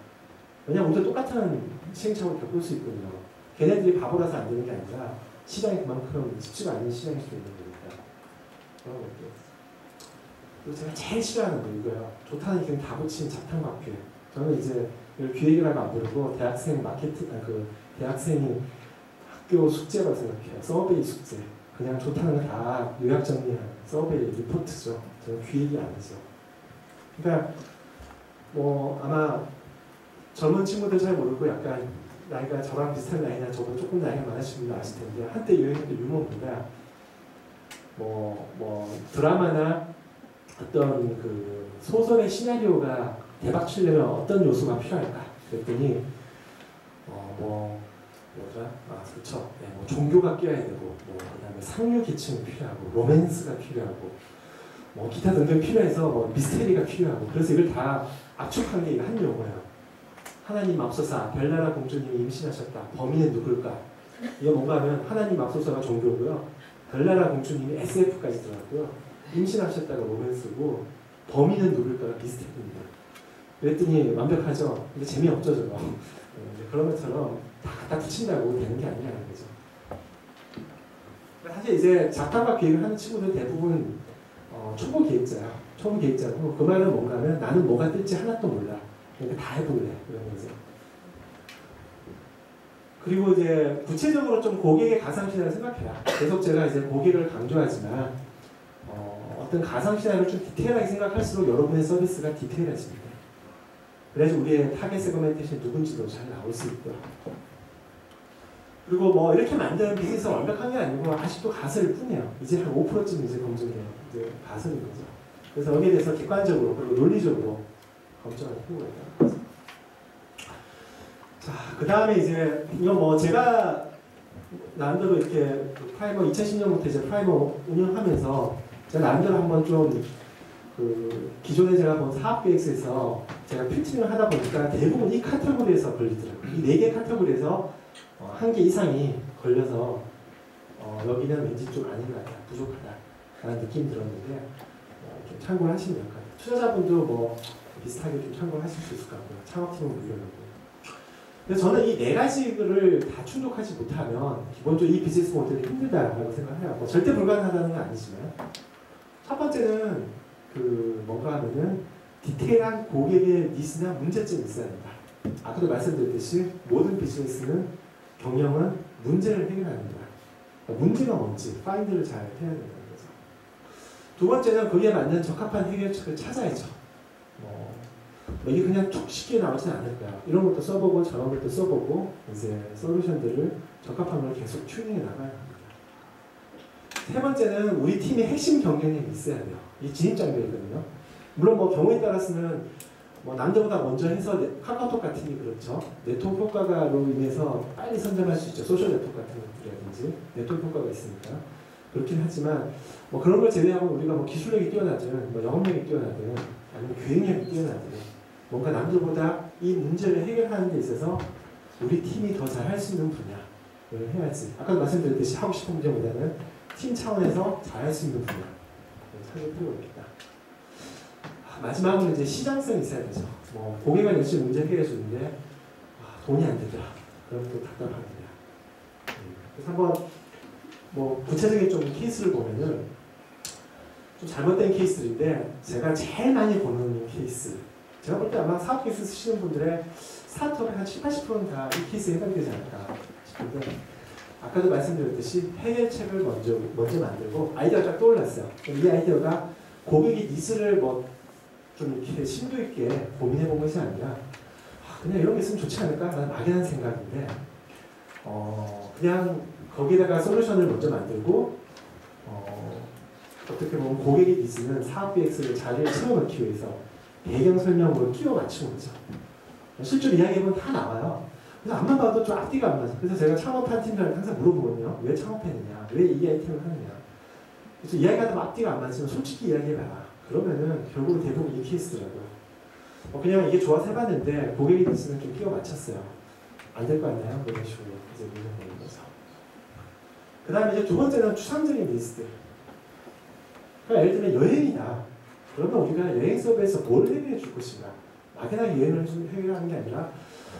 왜냐하면 우리도 똑같은 시행착오를 겪을 수 있거든요. 걔네들이 바보라서 안 되는 게 아니라 시장이 그만큼 쉽지가 않은 시장일 수도 있는 거니까. 그런 것들. 그리고 제가 제일 싫어하는 거 이거예요. 좋다는 기능 다 붙인 잡탕박귀. 저는 이제 이걸 기획이라고 안 부르고 대학생 대학생이 학교 숙제라고 생각해요. 서베이 숙제. 그냥 좋다는 거 다 요약 정리한 서베이 리포트죠. 저는 기획이 아니죠. 그러니까 뭐 아마 젊은 친구들 잘 모르고 약간 나이가 저랑 비슷한 나이나 저보다 조금 나이가 많으신 분들 아실 텐데, 한때 유행했던 유머입니다. 뭐 드라마나 어떤 그 소설의 시나리오가 대박 치려면 어떤 요소가 필요할까? 그랬더니 뭐더라? 그렇죠. 네, 뭐 종교가 끼어야 되고, 뭐 그다음에 상류 계층이 필요하고, 로맨스가 필요하고, 뭐 기타 등등 필요해서 뭐 미스테리가 필요하고, 그래서 이걸 다 압축한 게 한 용어예요. 하나님 맙소사, 벨라라 공주님이 임신하셨다. 범인은 누굴까? 이거 뭔가 하면 하나님 맙소사가 종교고요. 벨라라 공주님이 SF까지 들어갔고요. 임신하셨다가 로맨스고, 범인은 누굴까가 미스테리입니다. 그랬더니 완벽하죠? 근데 재미없죠, 저거. 그런 것처럼 다 갖다 붙인다고 되는 게 아니라는 거죠. 사실 이제 작가가 기획을 하는 친구들 대부분 초보 기획자야. 초보 기획자고, 그 말은 뭔가 하면 나는 뭐가 뜰지 하나도 몰라. 그러니까 다 해볼래. 그런 거죠. 그리고 이제 구체적으로 좀 고객의 가상시나를 생각해야. 계속 제가 이제 고객을 강조하지만 어떤 가상시나를 좀 디테일하게 생각할수록 여러분의 서비스가 디테일해집니다. 그래서 우리의 타겟 세그멘테이션이 누군지도 잘 나올 수 있고요. 그리고 뭐 이렇게 만드는 비즈니스가 완벽한 게 아니고 아직도 가설일 뿐이에요. 이제 한 5%쯤 이제 검증돼요. 이제 가설인 거죠. 그래서 여기에 대해서 객관적으로 그리고 논리적으로 검증할 필요가 있다는 거죠. 자, 그 다음에 이제 이거 뭐 제가 나름대로 이렇게 프라이머 2010년부터 이제 프라이머 운영하면서 제가 나름대로 한번 좀 그 기존에 제가 본 사업계획서에서 제가 필터링을 하다 보니까 대부분 이 카테고리에서 걸리더라고요. 이 4개 카테고리에서 1개 이상이 걸려서 여기는 왠지 좀 아닌 것 같다, 부족하다라는 느낌이 들었는데 좀 참고를 하시면 될 것 같아요. 투자자분도 뭐 비슷하게 좀 참고를 하실 수 있을 것 같고요. 창업팀은 물론이고. 근데 저는 이 4가지를 다 충족하지 못하면 기본적으로 이 비즈니스 모델이 힘들다라고 생각해요. 뭐 절대 불가능하다는 건 아니지만, 첫 번째는 그 뭔가 하면은 디테일한 고객의 니즈나 문제점이 있어야 된다. 아까도 말씀드렸듯이 모든 비즈니스는 경영은 문제를 해결합니다. 문제가 뭔지 파인드를 잘 해야 된다는 거죠. 두 번째는 그에 맞는 적합한 해결책을 찾아야죠. 이게 그냥 툭 쉽게 나오진 않을 거야. 이런 것도 써보고 저런 것도 써보고 이제 솔루션들을 적합한 걸 계속 튜닝해 나가야 합니다. 세 번째는 우리 팀의 핵심 경쟁력이 있어야 돼요. 이게 진입장벽이거든요. 물론 뭐 경우에 따라서는 뭐 남들보다 먼저 해서 카카오톡 같은 게 그렇죠. 네트워크 효과로 인해서 빨리 선점할 수 있죠. 소셜 네트워크 같은 것들이라든지 네트워크 효과가 있으니까 그렇긴 하지만 뭐 그런 걸 제외하고 우리가 뭐 기술력이 뛰어나든 뭐 영업력이 뛰어나든 아니면 교육력이 뛰어나든 뭔가 남들보다 이 문제를 해결하는 데 있어서 우리 팀이 더 잘할 수 있는 분야를 해야지. 아까도 말씀드렸듯이 하고 싶은 문제보다는 팀 차원에서 잘할 수 있는 분야를 찾을 필요가 있겠다. 마지막으로 이제 시장성이 있어야 되죠. 뭐 고객은 열심히 문제 해결해 주는데 돈이 안 되더라. 그럼 또 답답합니다. 그래서 한번 뭐 구체적인 좀 케이스를 보면은 좀 잘못된 케이스인데 제가 제일 많이 보는 케이스. 제가 볼 때 아마 사업 케이스 쓰시는 분들의 스타트업의 한 7, 80%는 다 이 케이스에 해당되지 않을까 싶은데 아까도 말씀드렸듯이 해결책을 먼저 만들고 아이디어가 딱 떠올랐어요. 이 아이디어가 고객의 니즈를 뭐 좀 이렇게 심도 있게 고민해 본 것이 아니라 그냥 이런 게 있으면 좋지 않을까? 라는 막연한 생각인데 그냥 거기다가 솔루션을 먼저 만들고 어떻게 보면 고객의 니즈는 사업 BX를 잘 채워넣기 위해서 배경 설명으로 끼워 맞춘 거죠. 실제로 이야기해보면 다 나와요. 그래서 앞만 봐도 좀 앞뒤가 안 맞아요. 그래서 제가 창업한 팀들한테 항상 물어보거든요. 왜 창업했느냐? 왜 이 아이템을 하느냐? 그래서 이야기하다 앞뒤가 안 맞으면 솔직히 이야기해봐라. 그러면은 결국은 대부분 이 케이스더라고요. 그냥 이게 좋아서 해봤는데 고객의 니즈는 좀 끼워 맞췄어요. 안 될 거 아니에요? 이런 식으로 이제 물어보는 거죠. 그 다음에 이제 두 번째는 추상적인 니즈들. 그러니까 예를 들면 여행이다. 그러면 우리가 여행 서비스에서 뭘 해결해 줄 것인가? 막연하게 여행을 해결하는 게 아니라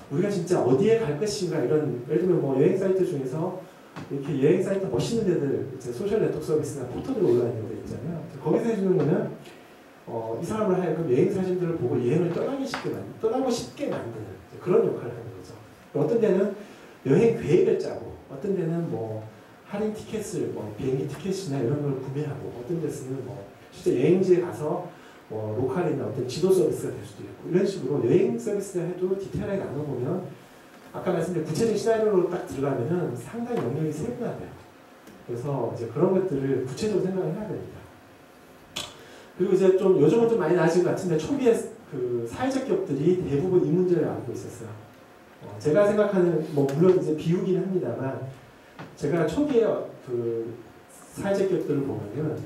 우리가 진짜 어디에 갈 것인가 이런 예를 들면 뭐 여행 사이트 중에서 이렇게 여행 사이트 멋있는 데들 이제 소셜 네트워크 서비스나 포털들 올라와 있는 데 있잖아요. 거기서 해주는 거는 이 사람을 하여금 여행 사진들을 보고 여행을 떠나고 싶게 만드는 그런 역할을 하는 거죠. 어떤 데는 여행 계획을 짜고 어떤 데는 뭐 할인 티켓을 뭐 비행기 티켓이나 이런 걸 구매하고 어떤 데서는 뭐 실제 여행지에 가서 뭐 로컬이나 어떤 지도 서비스가 될 수도 있고 이런 식으로 여행 서비스를 해도 디테일하게 나눠보면 아까 말씀드린 구체적인 시나리오로 딱 들어가면은 상당히 영역이 세분화돼요. 그래서 이제 그런 것들을 구체적으로 생각을 해야 됩니다. 그리고 이제 좀 요즘은 좀 많이 나아진 것 같은데 초기에 그 사회적 기업들이 대부분 이 문제를 안고 있었어요. 제가 생각하는 뭐 물론 이제 비유긴 합니다만 제가 초기에 그 사회적 기업들을 보면은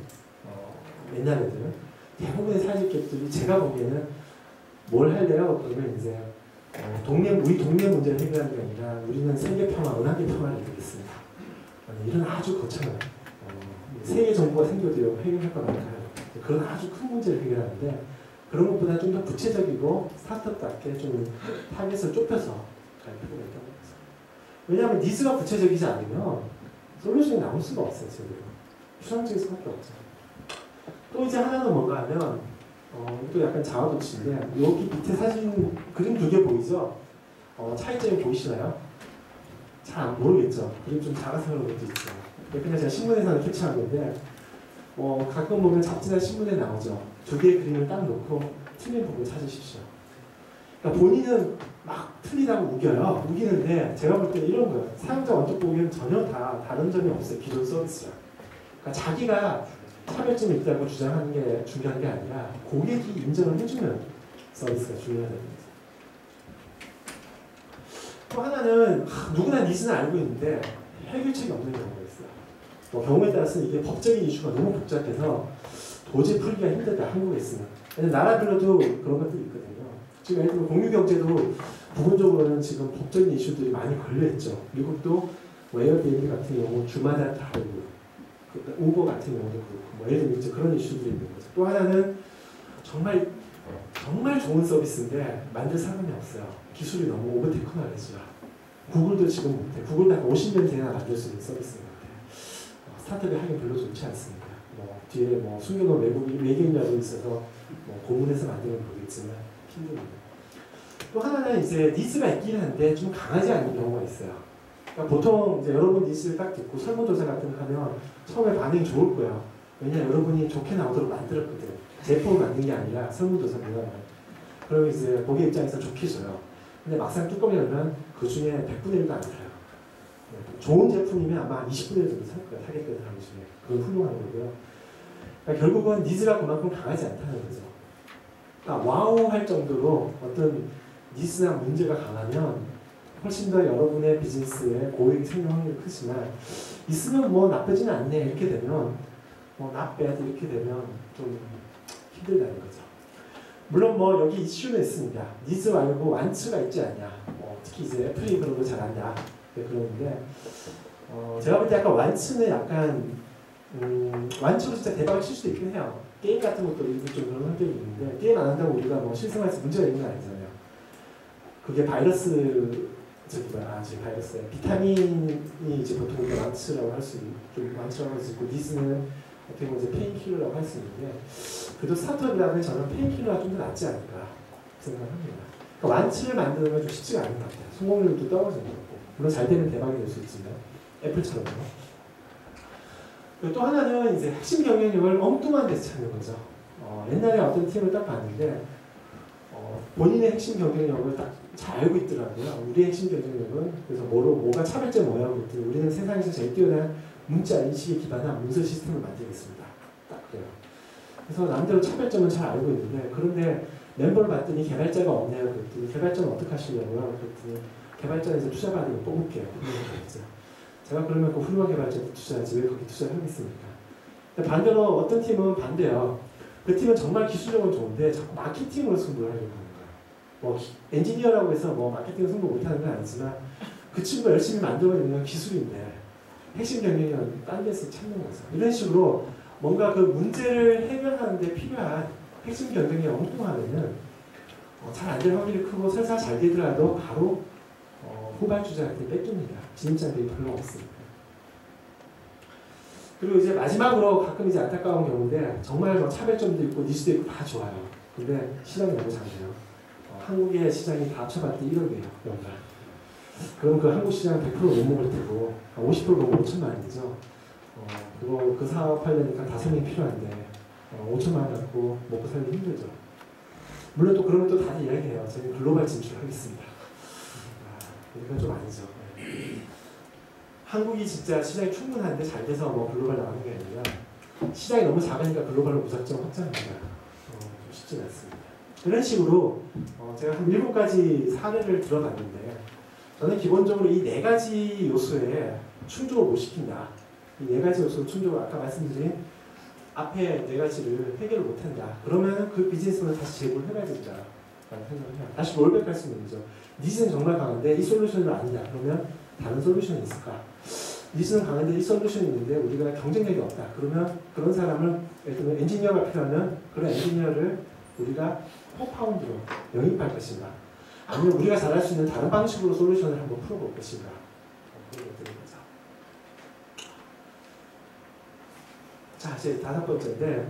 옛날에는 대부분의 사회적 기업들이 제가 보기에는 뭘 할래요? 그러면 이제 우리 동네 문제를 해결하는 게 아니라 우리는 세계 평화, 은하계 평화를 이루겠습니다. 이런 아주 거창한 세계 정부가 생겨도 해결할 것 같아요. 그런 아주 큰 문제를 해결하는데 그런 것보다 좀 더 구체적이고 스타트업답게 좀 타겟을 좁혀서 갈 필요가 있다고 해서. 왜냐하면 니즈가 구체적이지 않으면 솔루션이 나올 수가 없어요. 제대로. 추상적일 수밖에 없죠. 또 이제 하나는 뭔가 하면 또 약간 자아도취인데 여기 밑에 사진 그림 두 개 보이죠? 차이점이 보이시나요? 잘 안 모르겠죠? 그림 좀 작아서 그런 것도 있죠. 그냥 제가 신문에서 캡처한 건데 가끔 보면 잡지나 신문에 나오죠. 두 개의 그림을 딱 놓고 틀린 부분 찾으십시오. 그러니까 본인은 막 틀리다고 우겨요. 우기는데 제가 볼 때 이런 거예요. 사용자 원격 보기에는 전혀 다른 점이 없어요. 기존 서비스랑. 그러니까 자기가 차별점이 있다고 주장하는 게 중요한 게 아니라 고객이 인정을 해주는 서비스가 중요하다는 거죠. 또 하나는 누구나 니즈는 알고 있는데 해결책이 없는 경우가 있어요. 뭐 경우에 따라서는 이게 법적인 이슈가 너무 복잡해서 도저히 풀기가 힘들다. 한국에 있으면. 나라별로도 그런 것들이 있거든요. 지금 예를 들면 공유경제도 부분적으로는 지금 법적인 이슈들이 많이 걸려있죠. 미국도 에어비앤비 같은 경우 주마다 다르고 우버 같은 경우도 그렇고 뭐 예를 들면 이제 그런 이슈들이 있는 거죠. 또 하나는 정말 좋은 서비스인데 만들 사람이 없어요. 기술이 너무 오버 테크놀로지야. 구글도 지금 못해. 구글도 한 50년 뒤에나 만들 수 있는 서비스인 것 같아요. 스타트업이 하긴 별로 좋지 않습니다. 뒤에 숨겨놓은 외계인이라도 있어서 고문해서 만들면 모르겠지만 힘듭니다. 또 하나는 이제 니즈가 있긴 한데 좀 강하지 않은 경우가 있어요. 그러니까 보통 이제 여러분 니즈를 딱 듣고 설문조사 같은 거 하면 처음에 반응이 좋을 거예요. 왜냐면 여러분이 좋게 나오도록 만들었거든. 제품을 만든 게 아니라 설문조사입니다. 그럼 이제 고객 입장에서 좋게 줘요. 근데 막상 뚜껑을 열면 그 중에 100분의 1도 안 사요. 좋은 제품이면 아마 20분의 1 정도 살 거예요. 타겟되는 사람 중에. 그건 훌륭한 거고요. 그러니까 결국은 니즈가 그만큼 강하지 않다는 거죠. 그러니까 와우 할 정도로 어떤 니즈나 문제가 강하면 훨씬 더 여러분의 비즈니스에 고객이 생길 확률이 크지만 있으면 뭐 나쁘지는 않네 이렇게 되면 뭐 not bad 이렇게 되면 좀 힘들다는 거죠. 물론 뭐 여기 이슈는 있습니다. 니즈 말고 완츠가 있지 않냐. 특히 이제 애플이 그런 거 잘한다. 그러는데 제가 볼 때 약간 완츠는 약간 완츠로 진짜 대박을 칠 수도 있긴 해요. 게임 같은 것도 일부 좀 그런 성격이 있는데 게임 안 한다고 우리가 뭐 실생활에서 문제가 있는 건 아니잖아요. 그게 바이러스 바이러스에 비타민이 이제 보통 우리가 완츠라고 할 수 좀 완츠라고 할 수 있고 니즈는 어떻게 보면 이제 페인킬러라고 할 수 있는데 그래도 스타트업이라면 저는 페인킬러가 좀 더 낫지 않을까 생각합니다. 그러니까 완츠를 만드는 건 좀 쉽지가 않은 것 같아요. 성공률도 떨어지는 거고 물론 잘 되면 대박이 될 수 있지만 애플처럼요. 그리고 또 하나는 이제 핵심 경쟁력을 엉뚱한 데서 찾는 거죠. 옛날에 어떤 팀을 딱 봤는데 본인의 핵심 경쟁력을 딱 잘 알고 있더라고요. 우리의 핵심 경쟁력은 그래서 뭐가 차별점 뭐야 그랬더니 우리는 세상에서 제일 뛰어난 문자 인식에 기반한 문서 시스템을 만들겠습니다. 딱 그래요. 그래서 남대로 차별점은 잘 알고 있는데 그런데 멤버를 봤더니 개발자가 없네요. 그랬더니 개발자는 어떻게 하시려고요? 그랬더니 개발자에서 투자 받으면 뽑을게요. 제가 그러면 그 훌륭한 개발자한테 투자하지 왜 그렇게 투자를 하겠습니까? 반대로 어떤 팀은 반대요. 그 팀은 정말 기술력은 좋은데 자꾸 마케팅으로 승부를 하려고 하는 거예요. 뭐 엔지니어라고 해서 뭐 마케팅 승부 못하는 건 아니지만 그 친구가 열심히 만들어내는 건 기술인데 핵심 경쟁력은 딴 데서 찾는 거죠. 이런 식으로 뭔가 그 문제를 해결하는 데 필요한 핵심 경쟁력이 엉뚱하면은 잘 안 될 확률이 크고 설사 잘 되더라도 바로 후발주자한테 뺏깁니다. 진입장벽이 별로 없습니다. 그리고 이제 마지막으로 가끔 이제 안타까운 경우인데 정말 뭐 차별점도 있고 니즈도 있고 다 좋아요. 근데 시장이 너무 작네요. 한국의 시장이 다 합쳐봤더니 1억이에요. 연간. 그럼 그 한국 시장 100% 못 먹을 테고 50% 먹으면 5천만 원이죠. 그리고 그 사업하려니까 5명이 필요한데 5천만 원 갖고 먹고 살기 힘들죠. 물론 또 그러면 또 다들 이야기해요. 저희는 글로벌 진출하겠습니다. 이건 좀 아니죠. 한국이 진짜 시장이 충분한데 잘 돼서 뭐 글로벌 나가는 게 아니라 시장이 너무 작으니까 글로벌로 무작정 확장합니다. 좀 쉽지 않습니다. 이런 식으로 제가 한 7가지 사례를 들어봤는데 저는 기본적으로 이 4가지 요소에 충족을 못 시킨다. 이 4가지 요소 충족을 아까 말씀드린 앞에 4가지를 해결을 못한다. 그러면 그 비즈니스는 다시 재고를 해봐야 된다. 라는 생각을 해요. 다시 롤백할 수 있는 거죠. 니즈는 정말 강한데 이 솔루션은 아니다. 그러면 다른 솔루션이 있을까? 니즈는 강한데 이 솔루션이 있는데 우리가 경쟁력이 없다. 그러면 그런 사람을 예를 들면 엔지니어가 필요하면 그런 엔지니어를 우리가 코파운드로 영입할 것인가? 아니면 우리가 잘할 수 있는 다른 방식으로 솔루션을 한번 풀어볼 것인가? 그런 것들인 거죠. 자, 이제 5번째인데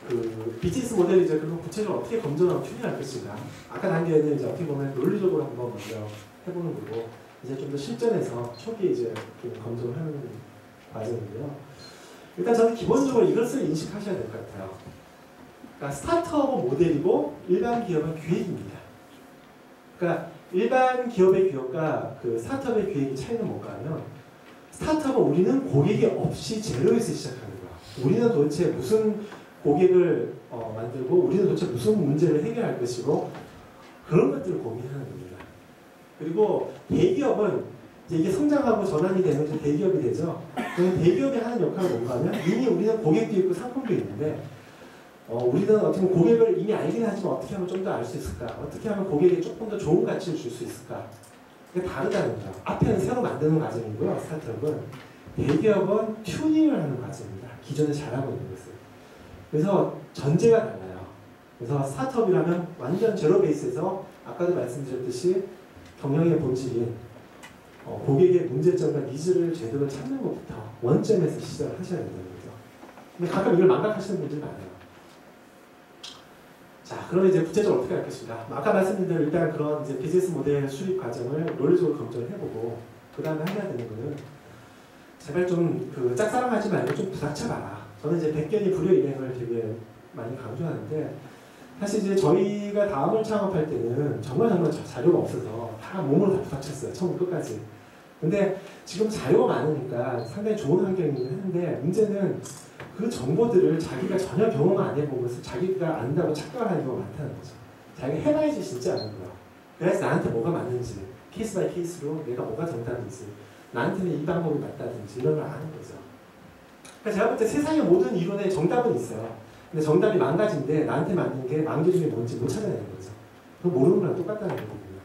그 비즈니스 모델이 이제 그럼 구체적으로 어떻게 검증하고 튜닝할 것인가? 아까 단계에는 이제 어떻게 보면 논리적으로 한번 먼저 해보는 거고 이제 좀 더 실전에서 초기에 이제 좀 검증을 하는 과정인데요. 일단 저는 기본적으로 이것을 인식하셔야 될 것 같아요. 그러니까 스타트업은 모델이고 일반 기업은 기획입니다. 그러니까 일반 기업의 기획과 그 스타트업의 기획의 차이는 뭔가 하면 스타트업은 우리는 고객이 없이 제로에서 시작하는 거야. 우리는 도대체 무슨 고객을 만들고 우리는 도대체 무슨 문제를 해결할 것이고 그런 것들을 고민하는 겁니다. 그리고 대기업은 이게 성장하고 전환이 되면서 대기업이 되죠. 그럼 대기업이 하는 역할은 뭔가 하면 이미 우리는 고객도 있고 상품도 있는데 우리는 어떻게 보면 고객을 이미 알긴 하지만 어떻게 하면 좀 더 알 수 있을까? 어떻게 하면 고객에게 조금 더 좋은 가치를 줄 수 있을까? 그게 다르다는 거죠. 앞에는 새로 만드는 과정이고요. 스타트업은. 대기업은 튜닝을 하는 과정입니다. 기존에 잘하고 있는 것을. 그래서 전제가 달라요. 그래서 스타트업이라면 완전 제로 베이스에서 아까도 말씀드렸듯이 경영의 본질인 고객의 문제점과 니즈를 제대로 찾는 것부터 원점에서 시작을 하셔야 된다는 거죠. 근데 가끔 이걸 망각하시는 분들이 많아요. 자, 그러면 이제 구체적으로 어떻게 하겠습니다. 아까 말씀드린 대로 일단 그런 이제 비즈니스 모델 수립 과정을 논리적으로 검토를 해보고 그 다음에 해야 되는 거는 제발 좀 그 짝사랑하지 말고 좀 부닥쳐봐라. 저는 이제 백견이 불여일행을 되게 많이 강조하는데 사실 이제 저희가 다음을 창업할 때는 정말 자료가 없어서 다 몸으로 다 부닥쳤어요. 처음부터 끝까지. 근데 지금 자료가 많으니까 상당히 좋은 환경이긴 한데 문제는 그 정보들을 자기가 전혀 경험을 안 해보면서 자기가 안다고 착각하는 경우가 많다는 거죠. 자기가 해봐야지 진짜 아는 거야. 그래서 나한테 뭐가 맞는지 케이스 바이 케이스로 내가 뭐가 정답인지 나한테는 이 방법이 맞다든지 이런 걸 아는 거죠. 그러니까 제가 볼 때 세상의 모든 이론에 정답은 있어요. 근데 정답이 만 가지인데 나한테 맞는 게 만 개 중에 뭔지 못 찾아내는 거죠. 그거 모르는 거랑 똑같다는 거거든요.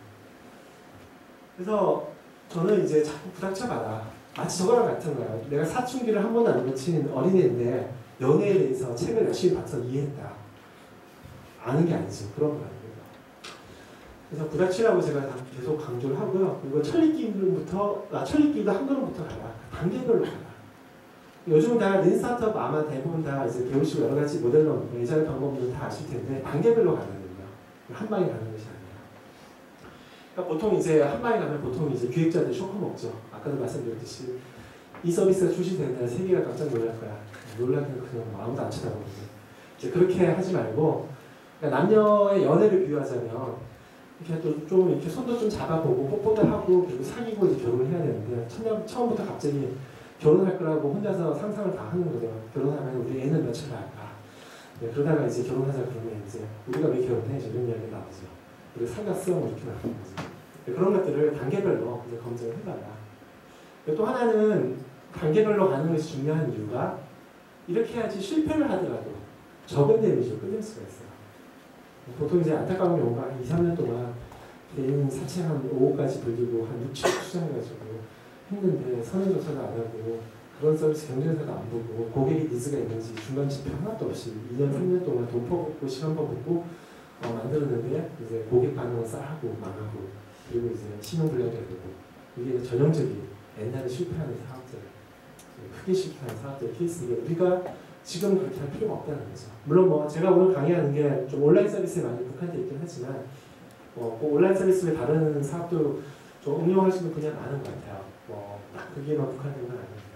그래서 저는 이제 자꾸 부닥쳐봐라. 마치 저거랑 같은 거예요. 내가 사춘기를 한 번도 안 거친 어린애인데 연애에 대해서 책을 열심히 봐서 이해했다. 아는 게 아니죠. 그런 거예요. 그래서 부닥치라고 제가 계속 강조를 하고요. 그리고 천리길부터, 천리길도 한 걸음부터 가라. 단계별로 가라. 요즘은 다 린 스타트업 아마 대부분 다 이제 배우시고 여러 가지 모델로 예전의 방법들은 다 아실 텐데 단계별로 가는 거예요. 한 방에 가는 것이 아니라. 그러니까 보통 이제 한 방에 가면 보통 이제 기획자들 쇼크 먹죠. 아까도 말씀드렸듯이 이 서비스가 출시되는 날 세계가 깜짝 놀랄 거야. 놀라면 그냥 아무도 안 쳐다보거든요. 이제 그렇게 하지 말고 그러니까 남녀의 연애를 비유하자면 이렇게 또 좀 이렇게 손도 좀 잡아보고 뽀뽀도 하고 그리고 사귀고 이제 결혼을 해야 되는데 처음부터 갑자기 결혼할 거라고 혼자서 상상을 다 하는 거죠. 결혼하면 우리 애는 며칠 날까. 네, 그러다가 이제 결혼하자 그러면 이제 우리가 왜 결혼해? 이런 이야기 나오죠. 우리 살갔어? 뭐 이렇게 나오는 거죠. 네, 그런 것들을 단계별로 이제 검증을 해봐라. 또 하나는 단계별로 가는 것이 중요한 이유가 이렇게 해야지 실패를 하더라도 적은 데미지로 끝낼 수가 있어요. 보통 이제 안타까운 경우가 한 2, 3년 동안 개인 사채 한 5억까지 불리고 한 6, 7억 투자해가지고 했는데 선행조사도 안 하고 그런 서비스 경쟁사도 안 보고 고객의 니즈가 있는지 중간 지표 하나도 없이 2년, 3년 동안 돈 퍼붓고 시간 퍼붓고 만들었는데 이제 고객 반응은 싸하고 망하고 그리고 이제 신용불량이 되고 이게 전형적인 옛날에 실패하는 사업들 크게 실패하는 사업들 케이스인데 우리가 지금 그렇게 할 필요가 없다는 거죠. 물론 뭐 제가 오늘 강의하는 게 좀 온라인 서비스에 많이 국한되어 있긴 하지만 꼭 온라인 서비스에 다른 사업도 좀 응용할 수 있는 분야가 많은 것 같아요. 딱 그게만 국한된 건 아니니까.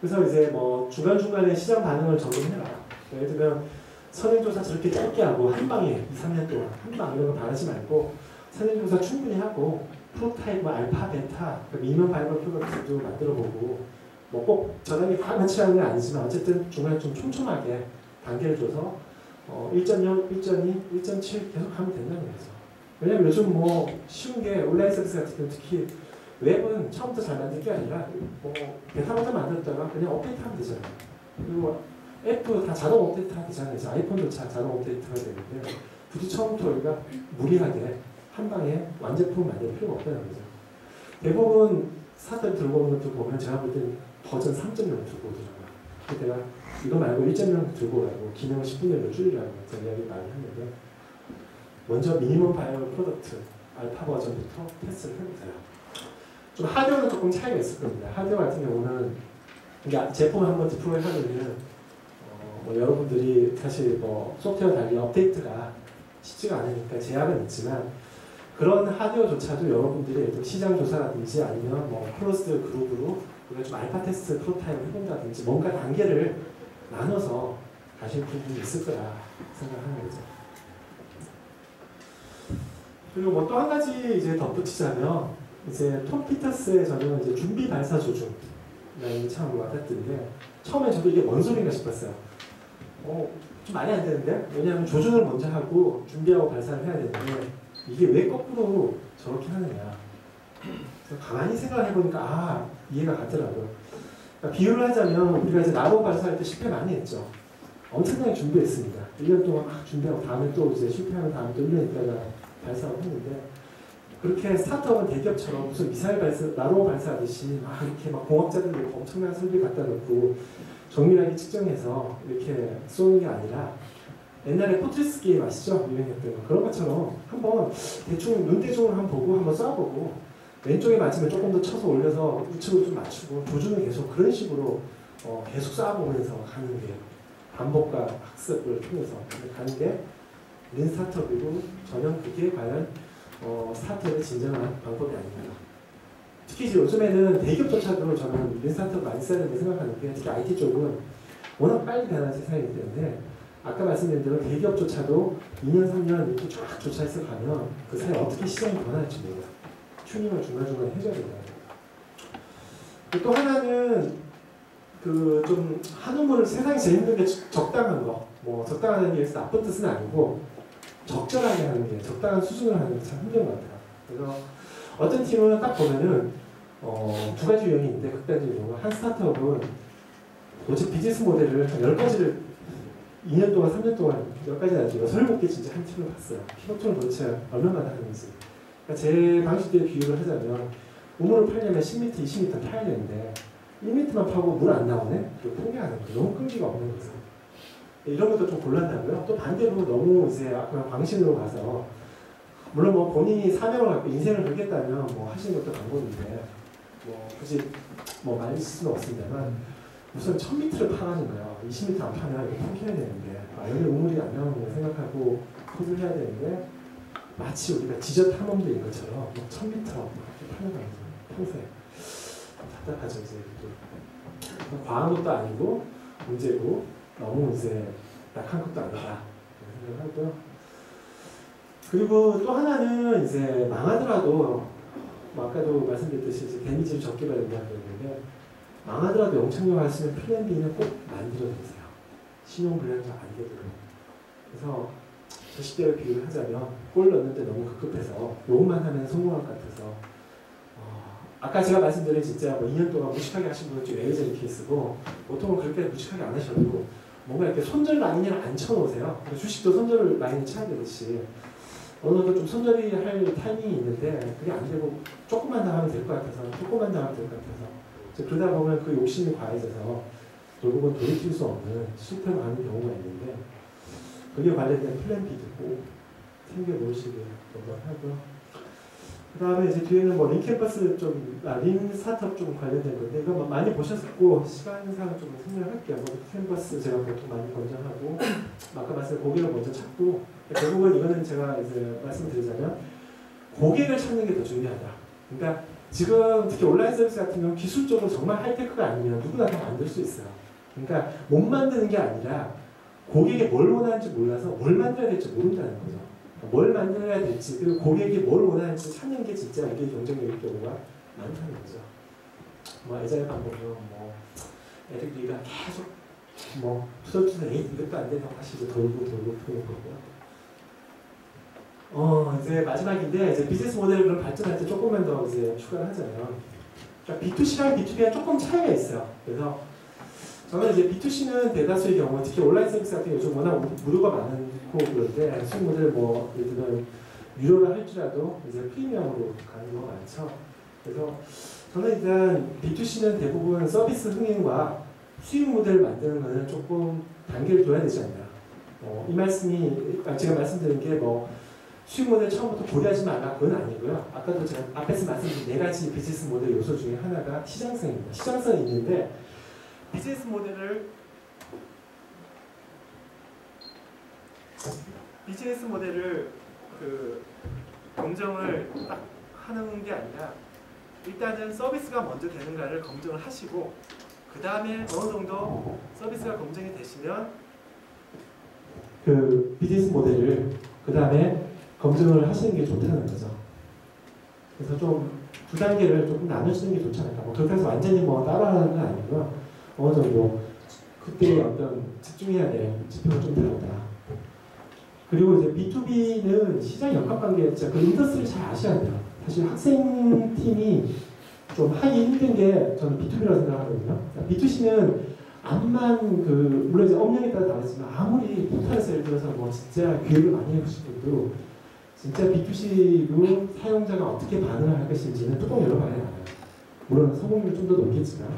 그래서 이제 뭐 중간중간에 시장 반응을 점검해라. 예를 들면 선행조사 저렇게 짧게 하고 한 방에 2, 3년 동안 한 방 이런 거 바라지 말고 선행조사 충분히 하고 프로타입, 뭐 알파, 베타, 미니멈 바이블 프로덕트도 만들어보고 뭐 꼭 전환이 다 같이 하는 건 아니지만 어쨌든 중간에 좀 촘촘하게 단계를 줘서 1.0, 1.2, 1.7 계속 하면 된다는 거죠. 왜냐면 요즘 뭐 쉬운 게 온라인 서비스 같은 경우 특히 웹은 처음부터 잘 만든 게 아니라 뭐 베타 버전 만들었다가 그냥 업데이트하면 되잖아요. 그리고 앱도 다 자동 업데이트가 되잖아요. 아이폰도 자동 업데이트가 되는데 굳이 처음부터 우리가 무리하게 한 방에 완제품 만들 필요가 없다는 거죠. 대부분 스타트업 들고 오는 것도 보면 제가 볼 때는 버전 3.0 들고 오더라고요. 그래서 내가 이거 말고 1.0 들고 오라고 기능을 10분의 1로 줄이라고 제가 이야기 많이 하는데 먼저 미니멈 바이블 프로덕트 알파 버전부터 테스트를 해보세요. 좀 하드웨어는 조금 차이가 있을 겁니다. 하드웨어 같은 경우는 그러니까 제품을 한번 디플로이 하려면 뭐 여러분들이 사실 뭐 소프트웨어 달리 업데이트가 쉽지가 않으니까 제약은 있지만 그런 하드웨어조차도 여러분들이 시장 조사라든지 아니면 뭐 클로스드 그룹으로 우리가 좀 알파 테스트 프로타입을 해본다든지 뭔가 단계를 나눠서 가실 부분이 있을 거라 생각하는 거죠. 그리고 뭐 또 한 가지 이제 덧붙이자면 이제 톰 피터스의 저는 이제 준비 발사 조준이라는 참 와닿던데 처음에 저도 이게 뭔 소리인가 싶었어요. 좀 말이 안 되는데 왜냐하면 조준을 먼저 하고 준비하고 발사를 해야 되는데 이게 왜 거꾸로 저렇게 하느냐. 그래서 가만히 생각해 보니까 이해가 가더라고요. 그러니까 비유를 하자면 우리가 이제 나로 발사할 때 실패 많이 했죠. 엄청나게 준비했습니다. 1년 동안 막 준비하고 다음에 또 이제 실패하면 다음에 또 1년 있다가 발사를 했는데 그렇게 스타트업은 대기업처럼 무슨 미사일 발사, 나로 발사하듯이 막 이렇게 막 공학자들 엄청난 설비 갖다 놓고 정밀하게 측정해서 이렇게 쏘는 게 아니라 옛날에 포트리스 게임 아시죠? 유행했던 거. 그런 것처럼 한번 대충 눈대중을 한번 보고 한번 쏴보고 왼쪽에 맞으면 조금 더 쳐서 올려서 우측으로 좀 맞추고 조준을 계속 그런 식으로 계속 쏴보면서 가는 게 반복과 학습을 통해서 가는 게 린 스타트업이고 저는 그게 과연 스타트업의 진정한 방법이 아닌가. 특히 이제 요즘에는 대기업조차도 저는 린 스타트업 많이 써야 된다고 생각하는 게 특히 IT 쪽은 워낙 빨리 변하는 세상이기 때문에 아까 말씀드린 대로 대기업조차도 2년, 3년 이렇게 쫙 조차해서 가면 그 사이에 어떻게 시장이 변할지 몰라요. 튜닝을 중간중간에 해줘야 된다. 또 하나는 그 좀 한우물을 세상에 제일 힘든 게 적당한 거. 뭐 적당하다는 게 나쁜 뜻은 아니고 적절하게 하는 게 적당한 수준을 하는 게 참 힘든 것 같아요. 그래서 어떤 팀은 딱 보면은 두 가지 유형이 있는데 극단적인 경우가 한 스타트업은 도대체 비즈니스 모델을 한 10가지를 2년 동안 3년 동안 10가지 나중에 6개 진짜 한 팀을 봤어요. 피노톤을 도대체 얼마나 하는지. 그러니까 제 방식대로 비유를 하자면 우물을 팔려면 10m, 20m 파야 되는데 1m만 파고 물 안 나오네? 그리고 포기하는 거예요. 너무 끈기가 없는 거죠. 이런 것도 좀 곤란하고요. 또 반대로 너무 이제 아까 광신으로 가서 물론 뭐 본인이 사명을 갖고 인생을 걸겠다면 뭐 하시는 것도 방법인데 뭐 굳이 뭐 말릴 수는 없습니다만 우선 1000m를 파가는 거예요. 20m 안 파면 이거 포기해야 되는데 여기 우물이 안 나오는 걸 생각하고 포기를 해야 되는데 마치 우리가 지저 탐험대인 것처럼 1000m 이렇게 파는 거예요. 평소에 답답하죠. 이제 또 과한 것도 아니고 문제고 너무 이제 약한 것도 아니다 생각을 하고요. 그리고 또 하나는 이제 망하더라도 뭐 아까도 말씀드렸듯이 이제 데미지를 적게 받는다고 그러는데 망하더라도 영창력 하시면 플랜 B는 꼭 만들어주세요. 신용불량자 안 되도록. 그래서 저 시대를 비유를 하자면 골 넣는데 너무 급급해서 요것만 하면 성공할 것 같아서 아까 제가 말씀드린 진짜 뭐 2년 동안 무식하게 하신 분은 좀 예외적인 케이스고 보통은 그렇게 무식하게 안 하셔도 뭔가 이렇게 손절 라인을 안 쳐놓으세요. 주식도 손절 라인을 쳐야 되듯이 어느 정도 좀 손절이 할 타이밍이 있는데 그게 안 되고 조금만 더 하면 될 것 같아서 조금만 더 하면 될 것 같아서 그러다 보면 그 욕심이 과해져서 결국은 돌이킬 수 없는 실패로 가는 경우가 있는데 그게 관련된 플랜 B도 꼭 챙겨놓으시길 권장하고요. 그 다음에 이제 뒤에는 뭐 린캠퍼스 린 스타트업 좀 관련된 건데 이거 많이 보셨고 시간상 좀 설명할게요. 뭐 린캠퍼스 제가 보통 많이 권장하고 아까 말씀드린 고객을 먼저 찾고 결국은 이거는 제가 이제 말씀드리자면 고객을 찾는 게 더 중요하다. 그러니까 지금 특히 온라인 서비스 같은 경우는 기술적으로 정말 하이테크가 아니면 누구나 다 만들 수 있어요. 그러니까 못 만드는 게 아니라 고객이 뭘 원하는지 몰라서 뭘 만들어야 될지 모른다는 거죠. 뭘 만들어야 될지 그리고 고객이 뭘 원하는지 찾는 게 진짜 우리의 경쟁력일 경우가 많다는 거죠. 뭐 예전에 방법은 뭐 에릭리가 계속 뭐 투덜투덜 이것도 안 되고 다시 이제 돌고 도는 거고요. 이제 마지막인데 이제 비즈니스 모델을 그럼 발전할 때 조금만 더 이제 추가를 하자면 그러니까 B2C랑 B2B가 조금 차이가 있어요. 그래서 저는 이제 B2C는 대다수의 경우 특히 온라인 서비스 같은 경우 요즘 워낙 무료가 많고 그런데 수익 모델 뭐 예를 들면 유료를 할지라도 이제 프리미엄으로 가는 경우가 많죠. 그래서 저는 일단 B2C는 대부분 서비스 흥행과 수익 모델을 만드는 것은 조금 단계를 둬야 되지 않나. 이 말씀이 제가 말씀드린 게 뭐 수익 모델 처음부터 고려하지 말라 그건 아니고요. 아까도 제가 앞에서 말씀드린 4가지 비즈니스 모델 요소 중에 하나가 시장성입니다. 시장성이 있는데 비즈니스 모델을 그 검증을 딱 하는 게 아니라 일단은 서비스가 먼저 되는가를 검증을 하시고 그 다음에 어느 정도 서비스가 검증이 되시면 그 비즈니스 모델을 그 다음에 검증을 하시는 게 좋다는 거죠. 그래서 좀 두 단계를 조금 나누시는 게 좋지 않을까. 뭐 그렇게 해서 완전히 뭐 따라하는 건 아니고요. 어느 정도 그때 어떤 집중해야 될 지표가 좀 다르다. 그리고 이제 B2B는 시장 역학관계, 진짜 그 인더스트리를 잘 아셔야 돼요. 사실 학생팀이 좀 하기 힘든 게 저는 B2B라고 생각하거든요. B2C는 암만 물론 이제 업력에 따라 다르지만 아무리 포털에서 예를 들어서 뭐 진짜 교육을 많이 해보신 분도 진짜 B2C로 사용자가 어떻게 반응을 할 것인지는 뚜껑 열어봐야 알아요. 물론 성공률이 좀 더 높겠지만.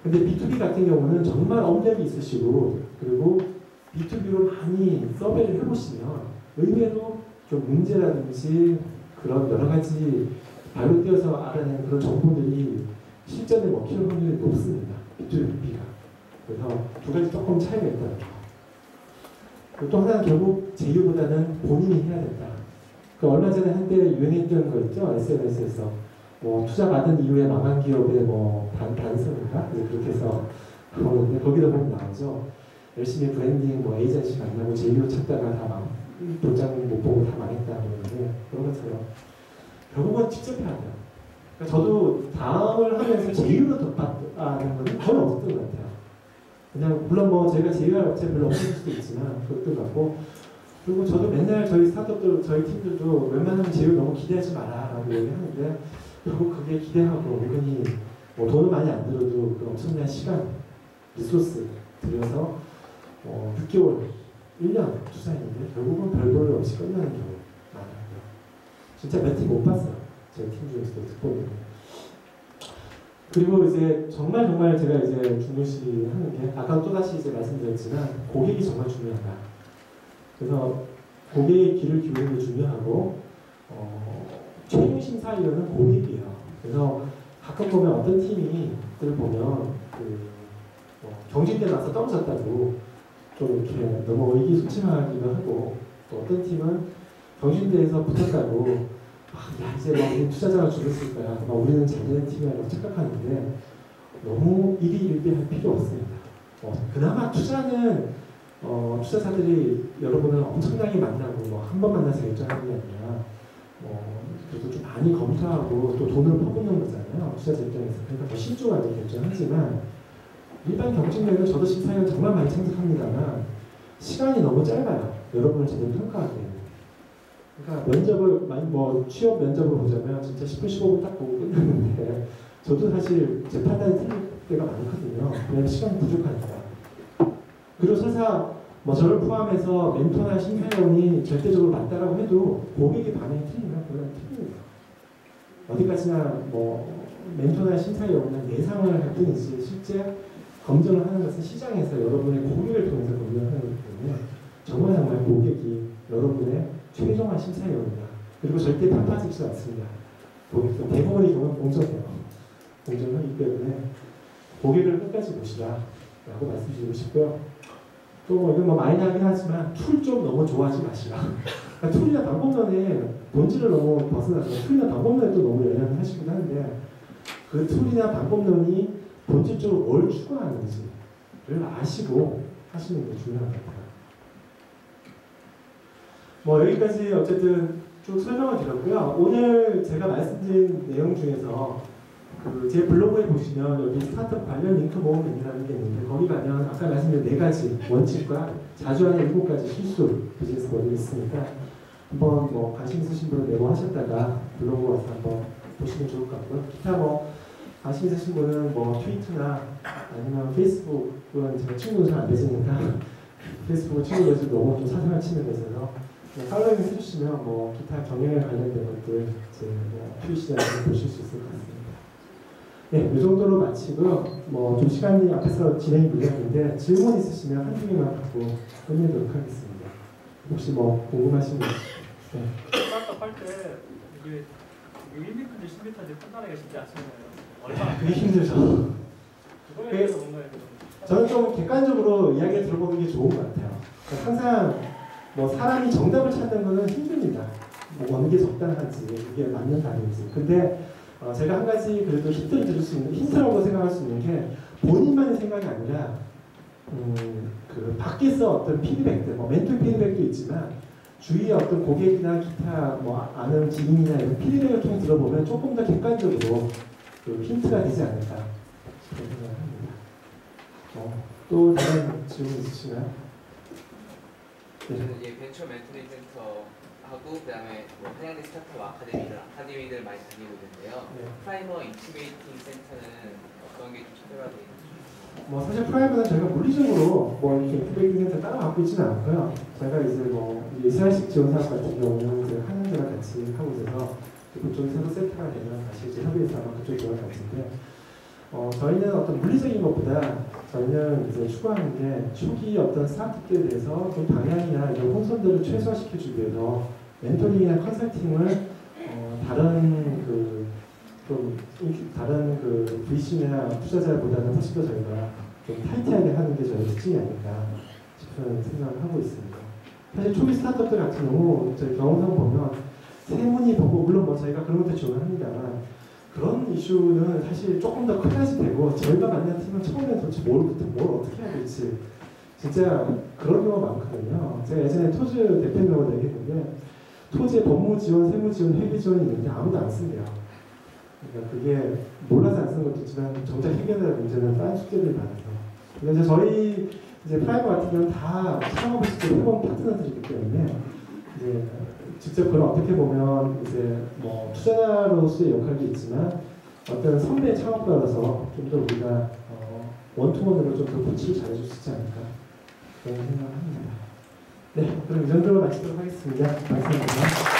근데 B2B 같은 경우는 정말 업력이 있으시고 그리고 B2B로 많이 서베이를 해보시면 의외로 좀 문제라든지 그런 여러 가지 발로 뛰어서 알아낸 그런 정보들이 실전에 먹힐 확률이 높습니다. B2B가. 그래서 두 가지 조금 차이가 있다는 거. 그리고 또 하나는 결국 제휴보다는 본인이 해야 된다. 그 얼마 전에 한때 유행했던 거 있죠? SNS에서 뭐 투자 받은 이후에 망한 기업의 뭐 단서인가? 그렇게 해서 근데 거기다 보면 나오죠. 열심히 브랜딩 뭐 에이전시 만나고 제휴 찾다가 다 도장 못 보고 다 망했다 그러는데 그런 것처럼 결국은 직접 해야 돼요. 그러니까 저도 다음을 하면서 제휴로 덧받는 건 거의 없었던 것 같아요. 그냥 물론 뭐 저희가 제휴할 업체 별로 없을 수도 있지만 그것도 같고 그리고 저도 맨날 저희 스타트업들 저희 팀들도 웬만하면 제휴 너무 기대하지 마라라고 얘기하는데 결국 그게 기대하고 은근히 뭐 돈은 많이 안 들어도 그 엄청난 시간, 리소스 들여서 6개월, 1년 투자했는데 결국은 별볼 없이 끝나는 경우 많아요. 진짜 몇 팀 못 봤어요. 저희 팀 중에서도 특보는. 그리고 이제 정말 제가 이제 중요시하는 게 아까 또다시 이제 말씀드렸지만 고객이 정말 중요하다. 그래서 고객의 귀를 기울이는 게 중요하고 최종 심사위원은 고객이에요. 그래서 가끔 보면 어떤 팀이 보면 경진대 나서 떨어졌다고 좀 이렇게 너무 의기소침하기도 하고 또 어떤 팀은 경진대에서 붙었다고 야 이제 막 우리 투자자가 줄었을 거야. 우리는 잘 되는 팀이라고 착각하는데 너무 일희일비할 필요 없습니다. 그나마 투자는 투자자들이 여러분을 엄청나게 만나고 한 번 만나서 결정하는 게 아니라 그래도 좀 많이 검토하고 또 돈을 퍼붓는 거잖아요. 투자자 입장에서. 그러니까 더 신중하게 결정하지만 일반 경쟁력은 저도 심사위원 정말 많이 참석합니다만 시간이 너무 짧아요. 여러분을 제대로 평가하기에는. 그러니까 면접을 취업 면접을 보자면 진짜 10분 15분 딱 보고 끝났는데 저도 사실 제 판단이 틀릴 때가 많거든요. 왜냐면 시간이 부족하니까. 그리고 설사 저를 포함해서 멘토나 심사위원이 절대적으로 맞다라고 해도 고객의 반응이 틀리면 그건 틀립니다. 어디까지나 멘토나 심사위원은 예상을 할 뿐이지 실제 검증을 하는 것은 시장에서 여러분의 고객을 통해서 검증을 하는 거기 때문에 정말 고객이 여러분의 최종화 심사위원이다. 그리고 절대 편파적이지 않습니다. 고객도 대부분의 경우는 공정해요. 공정하기 때문에 고객을 끝까지 보시라 라고 말씀드리고 싶고요. 또 이건 많이 나긴 하지만 툴 좀 너무 좋아하지 마시라. 그러니까 툴이나 방법론의 본질을 너무 벗어나서 툴이나 방법론에 또 너무 연연을 하시기도 하는데 그 툴이나 방법론이 본질적으로 뭘 추구하는지를 아시고 하시는 게 중요한 것 같아요. 여기까지 어쨌든 쭉 설명을 드렸고요. 오늘 제가 말씀드린 내용 중에서 제 블로그에 보시면 여기 스타트업 관련 링크 모음 링크라는 게 있는데 거기 가면 아까 말씀드린 4가지 원칙과 자주 하는 7가지 실수 비즈니스 모델이 있으니까 한번 관심 있으신 분은 메모하셨다가 블로그 와서 한번 보시면 좋을 것 같고요. 기타 관심 있으신 분은 트위터나 아니면 페이스북은 제가 친구도 잘 안 되시니까 페이스북은 친구들 너무 좀 사생활 침해가 있어서 팔로잉 해주시면 기타 경영에 관련된 것들 트윗이나 보실 수 있을 것 같습니다. 네, 이 정도로 마치고요. 좀 시간이 앞에서 진행이 밀렸는데 질문 있으시면 한두 개만 받고 끝내도록 하겠습니다. 혹시 궁금하신 분? 네. 스타트업 할 때 이게 1m인지 10m인지 판단하기가 쉽지 않잖아요. 얼마나 그게 힘들죠. 그거에 대해서 뭔가 저는 좀 객관적으로 이야기를 들어보는 게 좋은 것 같아요. 그러니까 항상 사람이 정답을 찾는 거는 힘듭니다. 어느 게 적당한지, 이게 맞는 답인지. 근데 제가 한 가지 그래도 힌트를 드릴 수 있는, 힌트라고 생각할 수 있는 게 본인만의 생각이 아니라 그 밖에서 어떤 피드백들, 멘토 피드백도 있지만 주위의 어떤 고객이나 기타 아는 지인이나 이런 피드백을 통해 들어보면 조금 더 객관적으로 그 힌트가 되지 않을까 그런 생각을 합니다. 또 다른 질문 있으신가요? 저는 이제 벤처 멘토링 센터하고 그다음에 한양대 스타트업 아카데미들 많이 다니고 있는데요. 네. 프라이머 인큐베이팅 센터는 어떤 게 좀 특별하게 있는지? 사실 프라이머는 저희가 물리적으로 이렇게 인큐베이팅 센터 따로 갖고 있지는 않고요. 저희가 이제 이스라엘식 지원사업 같은 경우는 제가 한양대랑 같이 하고 있어서 그쪽이 새로 센터가 되면 다시 이제 협의해서 아마 그쪽 지원 같은데 저희는 어떤 물리적인 것보다 저희는 이제 추구하는 게 초기 어떤 스타트업에 대해서 좀 방향이나 이런 혼선들을 최소화시켜주기 위해서 멘토링이나 컨설팅을 다른 VC나 투자자보다는 훨씬 더 저희가 좀 타이트하게 하는 게 저희 특징이 아닐까 싶은 생각을 하고 있습니다. 사실 초기 스타트업들 같은 경우 저희 경험상 보면 세문이 보고 물론 뭐 저희가 그런 것도 지원합니다만 그런 이슈는 사실 조금 더 커야지 되고 저희가 만난 팀은 처음에 도대체 뭘 어떻게 해야 될지 진짜 그런 경우가 많거든요. 제가 예전에 토즈 대표님하고 얘기했는데 토지의 법무 지원, 세무 지원, 회계 지원이 있는데 아무도 안 쓴대요. 그러니까 그게 몰라서 안 쓰는 것도 있지만 정작 해결해야 할 문제는 다른 숙제들이 많아서. 그래서 저희 이제 프라이머 같은 경우는 다 창업을 직접 해본 파트너들이기 때문에 이제 직접 그런 어떻게 보면 이제 뭐 투자자로서의 역할도 있지만 어떤 선배 창업가로서 좀 더 우리가 원투원으로 좀 더 코치를 잘해줄 수 있지 않을까 그런 생각을 합니다. 네, 그럼 이 정도로 마치도록 하겠습니다. 감사합니다.